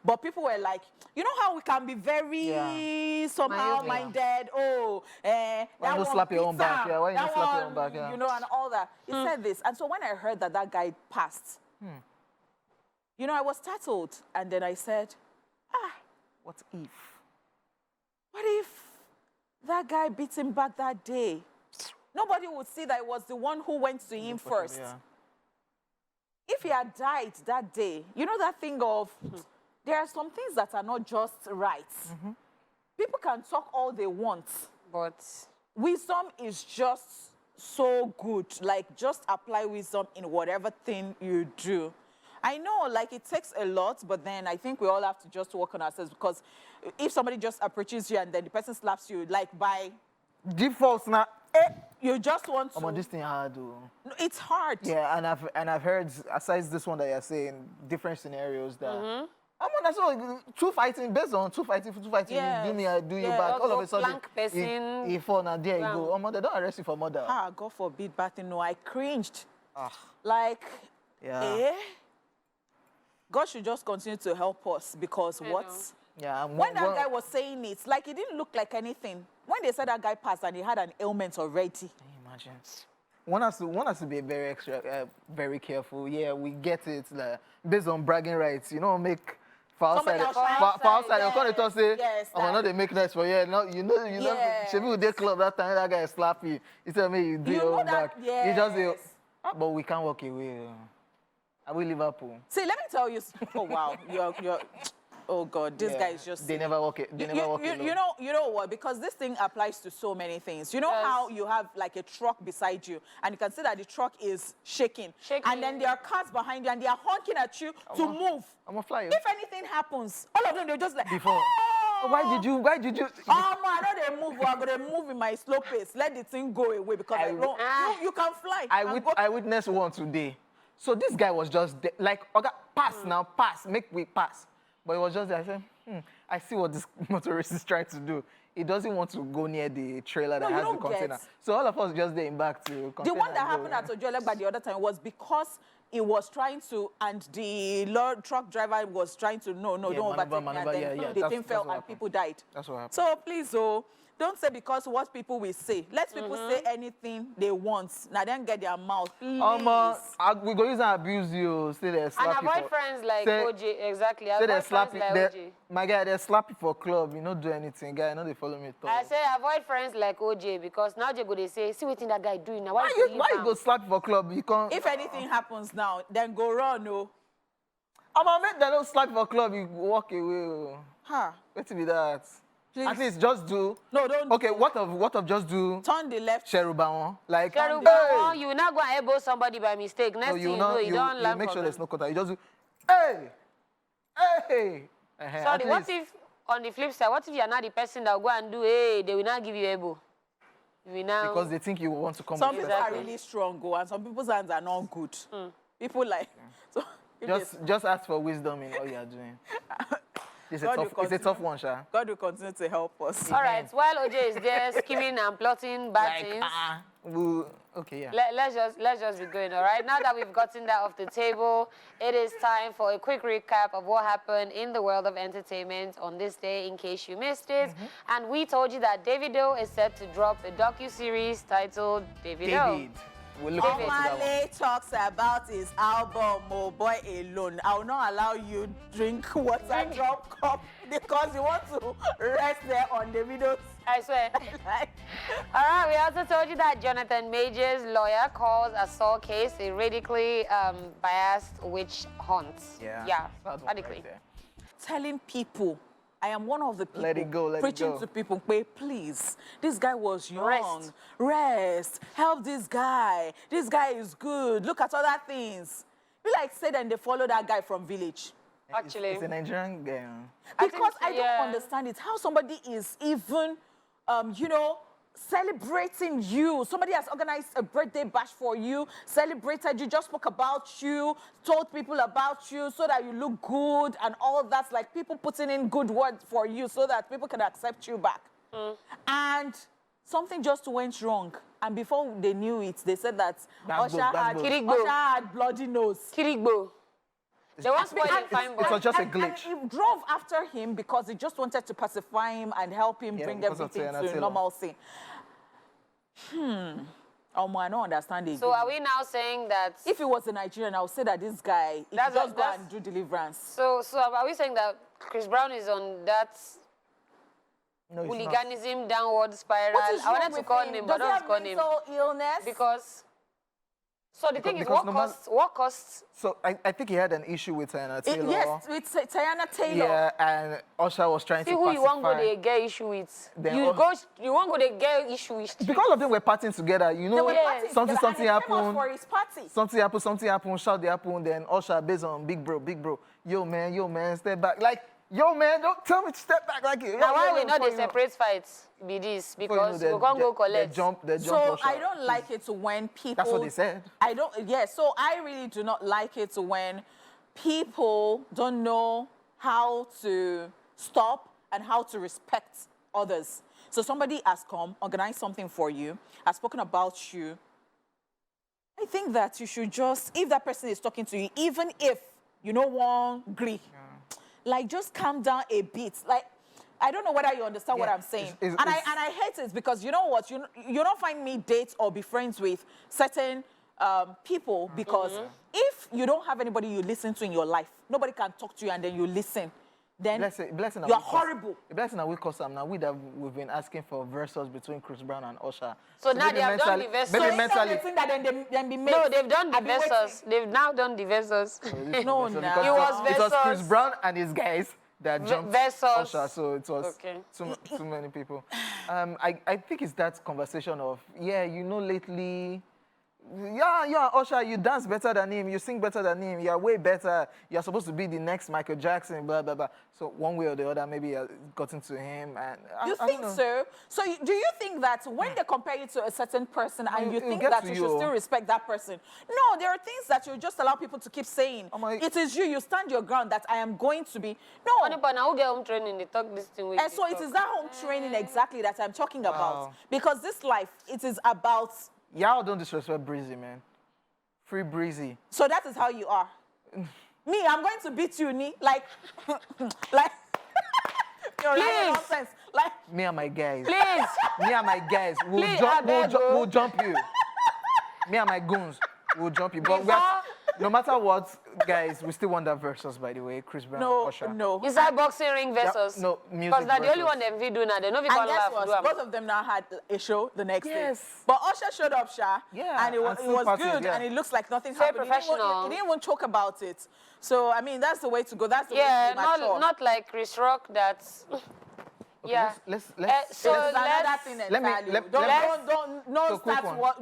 But people were like, you know how we can be very somehow Naive. minded. Oh, Why that you one slap your own pizza, back? Yeah, why you that slap your one, own back? Yeah. You know, and all that. He said this. And so when I heard that that guy passed, you know, I was startled. And then I said, What if? what if that guy beat him back that day? Nobody would see that it was the one who went to him first. Yeah. If he had died that day, you know that thing of, there are some things that are not just right. People can talk all they want, But wisdom is just so good. Like, just apply wisdom in whatever thing you do. I know, like, it takes a lot, but then I think we all have to just work on ourselves, because if somebody just approaches you and then the person slaps you, like, by Defaults now. you just want to. On this thing hard though. No, it's hard. Yeah, and I've heard, aside this one that you're saying, different scenarios that. That's all. Two fighting, based on two fighting, Yes. you do me, I do you Yes. back. All of a Also sudden, flank person. he fall now, there you go. They don't arrest you for murder. Ah, God forbid, but no, I cringed. Ah. Like, Yeah. God should just continue to help us, because what? know. Yeah. When that guy was saying it, like, it didn't look like anything. When they said that guy passed and he had an ailment already. Can you imagine? One has to be very careful. Yeah, we get it. Like, based on bragging rights, make for Somebody outside, else for outside, yes, you're going to say, yes, oh, no, they make nice for you. No, Yes. Shebi with their club that time, that guy slap you. He said, me, you do You your know own that- back. You just say, yes. but we can't walk away. I will Liverpool. See, let me tell you. Oh, wow. You're oh, God, this guy is just... They never walk it. They never walk it. You know what? Because this thing applies to so many things. You know Yes. how you have like a truck beside you, and you can see that the truck is shaking. And then there are cars behind you, and they are honking at you to move. I'm gonna fly you. If anything happens, all of them, they're just like, Before. "Oh!" Why did you? Oh, man, I know they move. I'm going to move in my slow pace. Let the thing go away, because I know you can fly. I witnessed one today. So this guy was just there, like, okay, pass now, pass, make me pass. But it was just there. I said, I see what this motorist is trying to do. He doesn't want to go near the trailer that No, you has the don't container. get. So all of us just there in back to The container one that and go, happened at Socialville the other time was because he was trying to, and the truck driver was trying to, no, don't overtake me, and then the thing fell and people died. That's what happened. So please, don't say because what people will say. Let people say anything they want. Now then get their mouth, please. We go use and abuse you. Say they slap and you avoid for, friends like say, OJ. Exactly. Say they Avoid slap friends you. like OJ. My guy, they slap you for club. You don't do anything, guy. You know they follow me. I say avoid friends like OJ, because now they go they say, see what that guy doing now. Why you go slap you for club? You can't. If anything happens now, then go run, no. Make they don't slap you for club. You walk away. Wait till be that. Please. At least just do. No, don't. Okay, what of just do Turn the left. Cheruba one? Like, Cheruba, you will not go and elbow somebody by mistake. Next thing you know, you don't learn make from sure them. there's no contact. You just do, hey. Sorry, what if, on the flip side, what if you're not the person that will go and do, hey, they will not give you elbow? You will now... Because they think you want to come. Some with people that. are really strong, and some people's hands are not good. People like... So, Just ask for wisdom in all you are doing. It's a tough one, Sha. God will continue to help us. All right, while OJ is there scheming and plotting bad things, okay, yeah. let's just be going, all right? Now that we've gotten that off the table, it is time for a quick recap of what happened in the world of entertainment on this day, in case you missed it. And we told you that Davido is set to drop a docu-series titled Davido. We're looking forward to that one. Omale talks about his album, Oh Boy Alone. I will not allow you drink water drop cup because you want to rest there on the videos. I swear. All right, we also told you that Jonathan Major's lawyer calls Assault case a radically biased witch hunt. Yeah, radically. Right, Telling people, I am one of the people Let it go, preaching to people, please, this guy was young. Rest. Help this guy. This guy is good. Look at other things. Be like said, and they follow that guy from village. Actually. It's a Nigerian game. Because I don't understand it. How somebody is even, celebrating you. Somebody has organized a birthday bash for you, celebrated you, just spoke about you, told people about you so that you look good and all that's like people putting in good words for you so that people can accept you back. And something just went wrong. And before they knew it, they said that Usher had bloody nose. Kirigbo. They want spoiling fine boy. It was just a glitch. And he drove after him because he just wanted to pacify him and help him bring everything to normalcy. I don't understand it. So are we now saying that... If it was a Nigerian, I would say that this guy, he just go and do deliverance. So are we saying that Chris Brown is on that hooliganism downward spiral? What is I wanted wrong to with call him? him, Does but I don't want to call he him. have mental illness? Because... So the thing is, because what costs? So I think he had an issue with Taylor. Yes, with Tiana Taylor. Yeah, and Usher was trying See to who you want pacify. go they get issue with. Then You want go they get issue with. Because all of them were partying together, you know, They were partying something together, and they came out happened. for his party. Something happened, shout they happened, then Usher based on big bro. Yo man, step back. Like, yo man, don't tell me to step back like it. Now why we know they separate fights be this? Because we can't go collect. They jump So Usher. I don't like it when people... That's what they said. So I really do not like it when people don't know how to stop and how to respect others. So somebody has come, organized something for you, has spoken about you. I think that you should just, if that person is talking to you, even if you know one agree, like just calm down a bit. Like, I don't know whether you understand what I'm saying. And I hate it because you know what? You don't find me date or be friends with certain people because if you don't have anybody you listen to in your life, nobody can talk to you and then you listen, then you're horrible. The blessing that we cause them now, we've been asking for verses between Chris Brown and Usher. So now they have done the verses. Maybe mentally. Then be made. No, they've done the verses. They've now done the verses. No, It was It was versus. Chris Brown and his guys that jumped versus. Usher, so it was too many people. I think it's that conversation of, lately, yeah, Usher, you dance better than him, you sing better than him, you're way better, you're supposed to be the next Michael Jackson, blah, blah, blah. So one way or the other, maybe gotten to him. And you think so? So do you think that when they compare you to a certain person and you think that you should still respect that person? No, there are things that you just allow people to keep saying. It is you stand your ground that I am going to be. No. But now get home training, they talk this thing with And so it is that home training exactly that I'm talking about. Because this life, it is about... Y'all don't disrespect Breezy, man. Free Breezy. So that is how you are. Me, I'm going to beat you, Ni. Like, you're like nonsense. Like, me and my guys. Please. Me and my guys. We'll jump you. Me and my goons will jump you. But no matter what, guys, we still want that versus, by the way. Chris Brown, Usher. No. Is that boxing ring versus? No, music because that's the only versus. one them do now. They know we And can't guess laugh. what? Both of them now had a show the next day. Yes. But Usher showed up, Yeah, and it was good, and it looks like nothing Very happened. professional. He didn't even talk about it. So, I mean, that's the way to go. That's the way to be mature. not like Chris Rock that's... Okay, yeah. Let's So another thing entirely.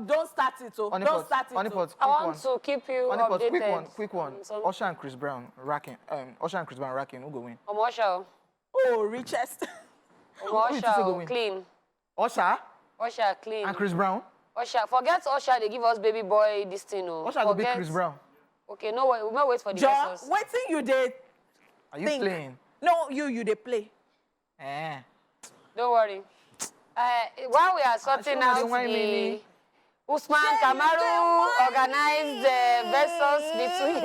Don't start it. I want to keep you updated. Quick one. Usher and Chris Brown racking. Who go win? Usher. Oh, richest. Usher clean. Usher Clean. and Chris Brown. Usher. Forget Usher, they give us baby boy this thing. Usher go beat Chris Brown. Okay, no way. We might wait for the John, verses. waiting you did. Are you playing? No, you they play. Don't worry. While we are sorting out the Usman Kamaru organized versus between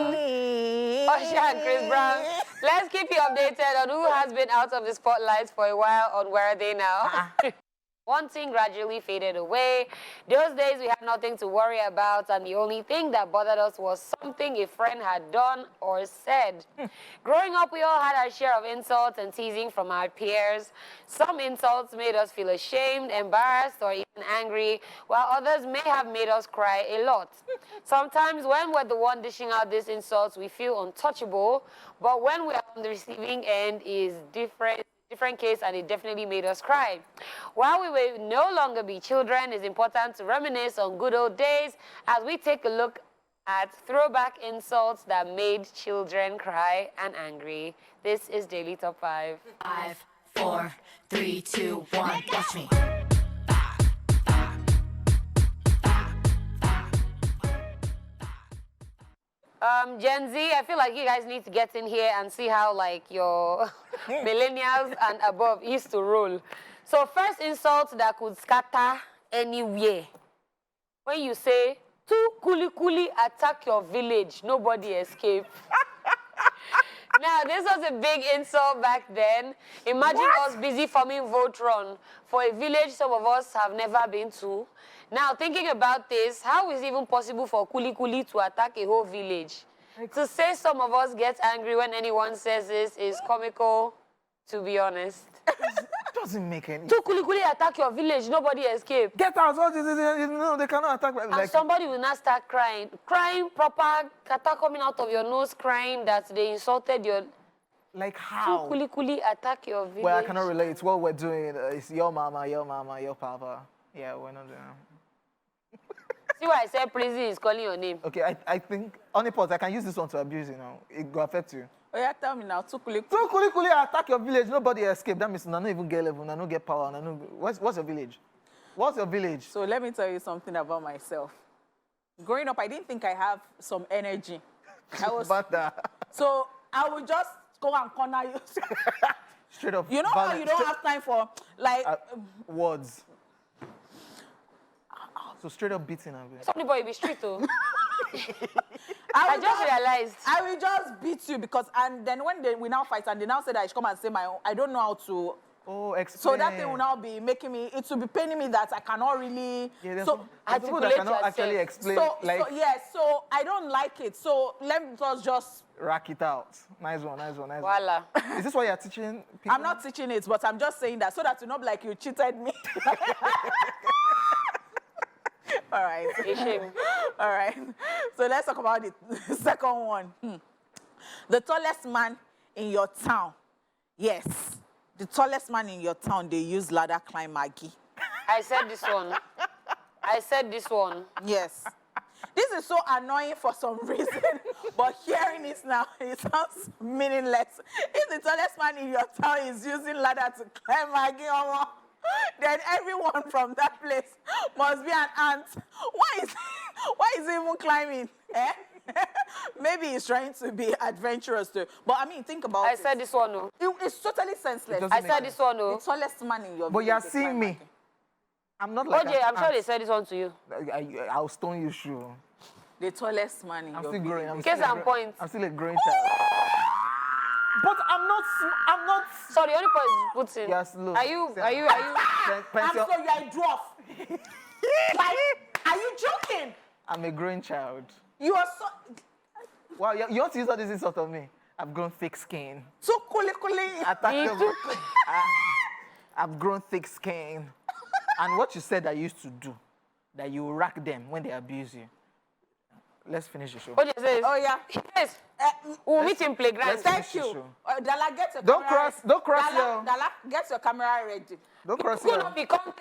Usher and Chris Brown, let's keep you updated on who has been out of the spotlight for a while on Where Are They Now. One thing gradually faded away. Those days we had nothing to worry about, and the only thing that bothered us was something a friend had done or said. Growing up, we all had our share of insults and teasing from our peers. Some insults made us feel ashamed, embarrassed, or even angry, while others may have made us cry a lot. Sometimes when we're the one dishing out these insults, we feel untouchable, but when we're on the receiving end is different case, and it definitely made us cry. While we will no longer be children, it's important to reminisce on good old days as we take a look at throwback insults that made children cry and angry. This is Daily Top 5. 5, 4, 3, 2, 1, watch me. Gen Z, I feel like you guys need to get in here and see how like your millennials and above used to roll. So first insult that could scatter anywhere. When you say, two kuli attack your village, nobody escape. Now, this was a big insult back then. Imagine us busy forming Voltron for a village some of us have never been to. Now, thinking about this, how is it even possible for kuli to attack a whole village? To say some of us get angry when anyone says this is comical, to be honest. doesn't make any Two kulikuli attack your village, nobody escape. Get out. No, they cannot attack. And Like, somebody will not start crying. Crying proper, kata coming out of your nose, crying that they insulted your... like Two how? kulikuli attack your village. Well, I cannot relate. What we're doing is your mama, your papa. Yeah, we're not doing that. See why I said prison is calling your name. Okay, I think, on a pause, I can use this one to abuse, It will affect you. Oh, yeah, tell me now. Two kulikuli. So, kuli attack your village, nobody escape. That means I don't even get level, I don't get power. What's your village? What's your village? So let me tell you something about myself. Growing up, I didn't think I have some energy. I was... So I would just go and corner you. Straight up. You know how you don't have time for, like... words. So straight up beating. Somebody be street though. I just realized. I will just beat you because, and then when we now fight and they now say that I should come and say my own, I don't know how to. Oh, explain. So that thing will now be making me, it will be paining me that I cannot really. Yeah, there's so people that cannot actually explain. So I don't like it. So let me just rack it out. Nice one. Voila. Is this what you're teaching people? I'm not teaching it, but I'm just saying that so that you not be like you cheated me. All right. All right. So let's talk about the second one. The tallest man in your town. Yes. The tallest man in your town, they use ladder climb Maggie. I said this one. Yes. This is so annoying for some reason, but hearing it now, it sounds meaningless. If the tallest man in your town is using ladder to climb Maggie, then everyone from that place must be an ant. Why is he even climbing? Eh? Maybe he's trying to be adventurous too. But I mean, think about it. I said this one, no. It's totally senseless. I said this one, no. The tallest man in your But you're village, seeing me. I'm not like OJ, I'm sure they said this one to you. I'll stone you, sure. The tallest man in I'm your still village. growing. Case and point. I'm still a growing child. But I'm not. Sorry, only point is put in. You're slow. Are you? I'm so you're a dwarf. Like, are you joking? I'm a growing child. You are so... Wow, you want to use all this insult on me? I've grown thick skin. So kuli. I've grown thick skin. And what you said I used to do, that you rack them when they abuse you. Let's finish the show. What you say? Oh, yeah. Yes. We'll meet in playground. Thank you. Dala, get your Don't camera cross Dala, your... Dala, get your camera ready. Don't cross It's gonna your... be content.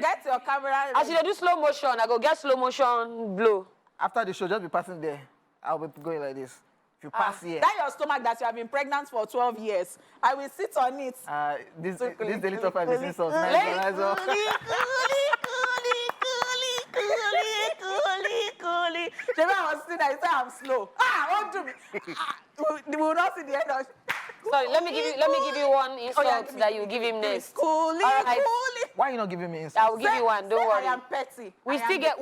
Get your camera ready. As you do slow motion, I go get slow motion blow. After the show, just be passing there. I'll be going like this. If you pass here... That your stomach that you have been pregnant for 12 years. I will sit on it. This daily top 5 is insult. Nice one. The man was sitting there, he said I'm slow. Don't do me. We will not see the end of... Sorry, let me give you one insult that you give him next. Coolie. Why are you not giving me insult? I will give you one. Don't worry. I am petty. We still get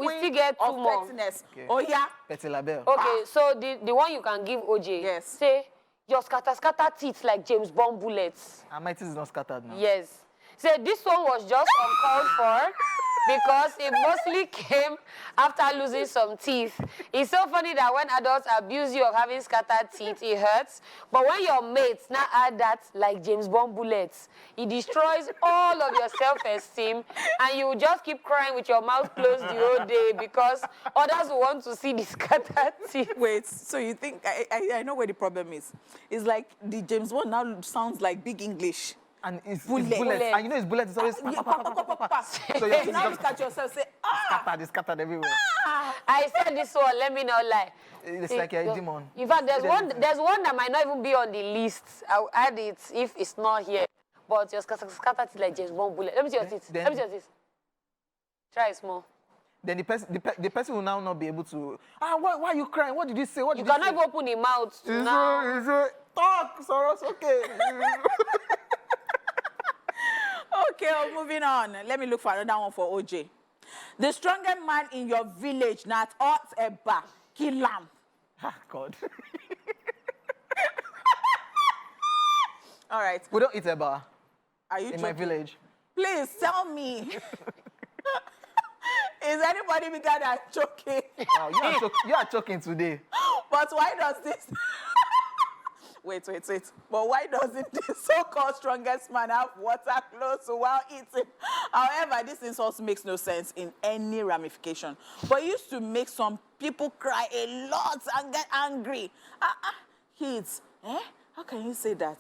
two more. Okay. Oh yeah. Petty label. Okay, so the one you can give OJ. Yes. Say your scatter teeth like James Bond bullets. And my teeth is not scattered now. Yes. Say this one was just uncalled for because it mostly came after losing some teeth. It's so funny that when adults abuse you of having scattered teeth, it hurts. But when your mates now add that like James Bond bullets, it destroys all of your self-esteem and you will just keep crying with your mouth closed the whole day because others want to see the scattered teeth. Wait, so you think, I know where the problem is. It's like the James Bond now sounds like big English. And it's Bullet. bullets. And you know it's bullets. It's always... So you now look at yourself say, It's scattered everywhere. I said this one, let me not lie. It's like you're a demon. In fact, there's one that might not even be on the list. I'll add it if it's not here. But your scattered teeth like James Bond bullet. Let me see your teeth. Let me see your teeth. Try it small. Then the person will now not be able to... why are you crying? What did you say? What You did cannot even open the mouth. Now. Talk, Soros, okay. okay, moving on. Let me look for another one for OJ. The strongest man in your village, not hot eba, kill lamb. God. All right. We don't eat eba. Are you in joking? my village? Please tell me. Is anybody bigger than choking? Wow, you are choking today. But why does this... Wait. But why doesn't the so-called strongest man have water close while eating? However, this insult makes no sense in any ramification. But it used to make some people cry a lot and get angry. Kids, how can you say that?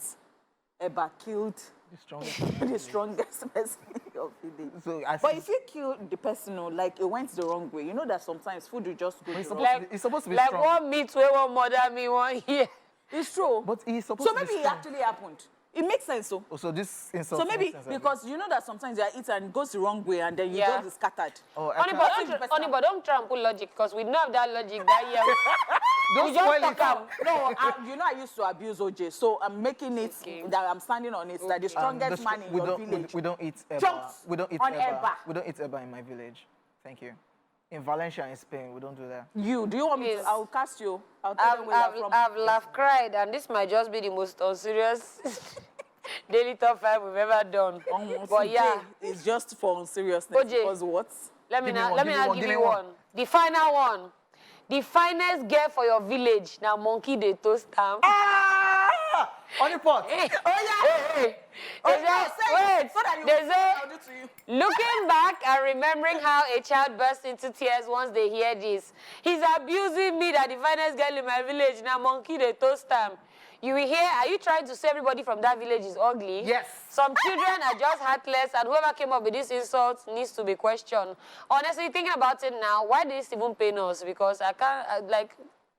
Eba killed the strongest person in your village. So But if you kill the person, like it went the wrong way, you know that sometimes food will just go the wrong way. it's supposed to be like strong. one meat where one mother me one here. It's true. But he's supposed So to be maybe it strong. actually happened. It makes sense, so. Oh, so this insult So maybe makes sense, because you know that sometimes you are eating and it goes the wrong way and then you Yeah. just be scattered. Oh, I Honey, can't- but don't try and put logic because we don't have that logic that year. Don't we just spoil talk it. am. No, you know I used to abuse OJ, so I'm making it Okay. that I'm standing on it that the strongest man in your village. We don't eat eba. Chunks We don't eat on eba. eba. We don't eat eba in my village. Thank you. In Valencia, in Spain, we don't do that. Do you want me Yes. to? I'll cast you. I'll tell you where you're from. I've laughed, cried, and this might just be the most unserious daily top 5 we've ever done. But yeah, It's just for seriousness. OJ. Because what? let me Give me now one, let me give me now one, give give you me one. one. The final one. The finest girl for your village. Now monkey they toast am. Ah! On the pot. Hey. Oh yeah. Hey. Oh, They yeah, say- say it wait, so that you they will say- I'll do to you. Looking back and remembering how a child bursts into tears once they hear this. He's abusing me that the finest girl in my village, now monkey they toast am. You will hear, are you trying to say everybody from that village is ugly? Yes. Some children are just heartless and whoever came up with this insult needs to be questioned. Honestly, thinking about it now, why did this even pain us? Because I can't,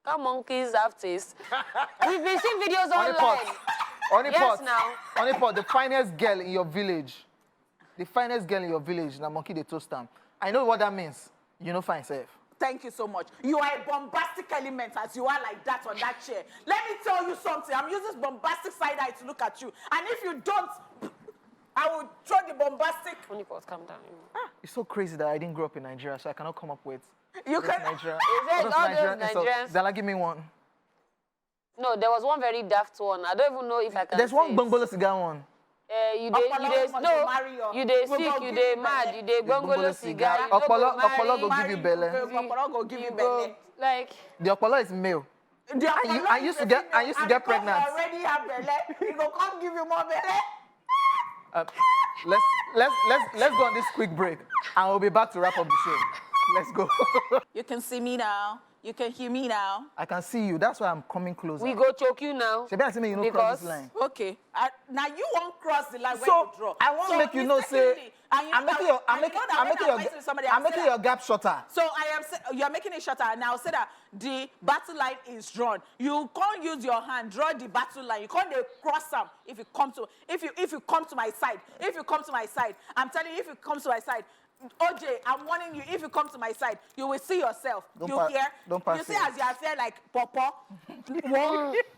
can monkeys have taste? We've been seeing videos On the pot. online. On the Yes, pot. now. On the pot. The finest girl in your village. The finest girl in your village. Now monkey they toast them. I know what that means. You know fine self. Thank you so much. You are a bombastic element as you are like that on that chair. Let me tell you something. I'm using this bombastic side eye to look at you. And if you don't, I will throw the bombastic. Only pause, calm down. It's so crazy that I didn't grow up in Nigeria, so I cannot come up with. You those can. Nigeria. Is it all those insults. Nigerians? Dala, give me one. No, there was one very daft one. I don't even know if I can There's say one it. Bongolo cigar one. You Ọpọlọ dey must no, marry you. you dey We sick, go you give dey you mad, belle. you dey bongolo cigar, you no Ọpọlọ go go marry, give you belle. Ọpọlọ go give you go, belle. like, The Opolo is male. The Ọpọlọ I used to get- I used to get because pregnant. You already have belle. He go come give you more belle. Let's go on this quick break, and we'll be back to wrap up the show. Let's go. You can see me now. You can hear me now. I can see you. That's why I'm coming closer. we go choke you now. Shebi, I say make you no cross this Because- line. Okay. Now you won't cross the line when So you draw. I want to make you know, say mistakenly, and you I'm know making that- your, I'm and you making, know that I'm when making I'm your, fighting with somebody, I'm I'll say making that- your gap shorter. So you're making it shorter, and I'll say that the battle line is drawn. You can't use your hand, draw the battle line. You can't cross them if you come to my side. If you come to my side, I'm telling you, if you come to my side, OJ, I'm warning you, if you come to my side, you will see yourself. Don't You pa- hear? don't pass You see it. as you are there like Pawpaw.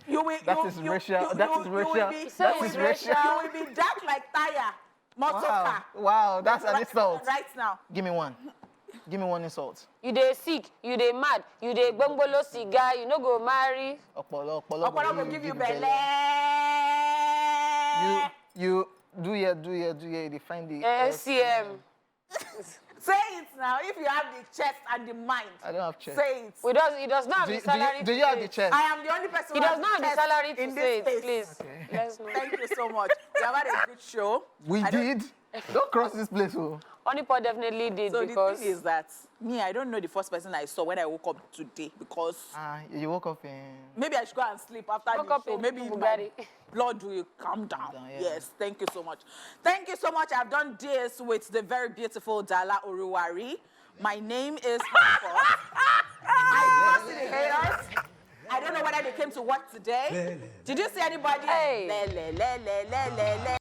You will. That you, is you, racial. You, That you, is you will racial. be- So That it's is racial. racial. You will be dark like tire, motor car. Wow, that's an insult. Right now. Give me one. Give me one insult. You dey sick, you dey mad, you dey bongolo cigar, you no go marry. Opolo Ọpọlọ will give you belle. You do here, define the SCM. Say it now. If you have the chest and the mind, I don't have chest. say it. He does not have the salary Do to you have say the it. chest? I am the only person He who does has not have the chest salary to in say this it, space. please. Okay. Let's know. Thank you so much. We have had a good show. We I don't- did. Don't cross this place, oh. Honeypot definitely did So because the thing is that I don't know the first person I saw when I woke up today because You woke up in. maybe I should go and sleep after Woke the up show. in Maybe my Bugatti. blood will calm down. Yeah. Yes, thank you so much. Thank you so much. I've done this with the very beautiful Dala Oruwari. My name is Hanford. I do not see the haters. I don't know whether they came to work today. Did you see anybody? Hey. Le, le, le, le, le, le, le.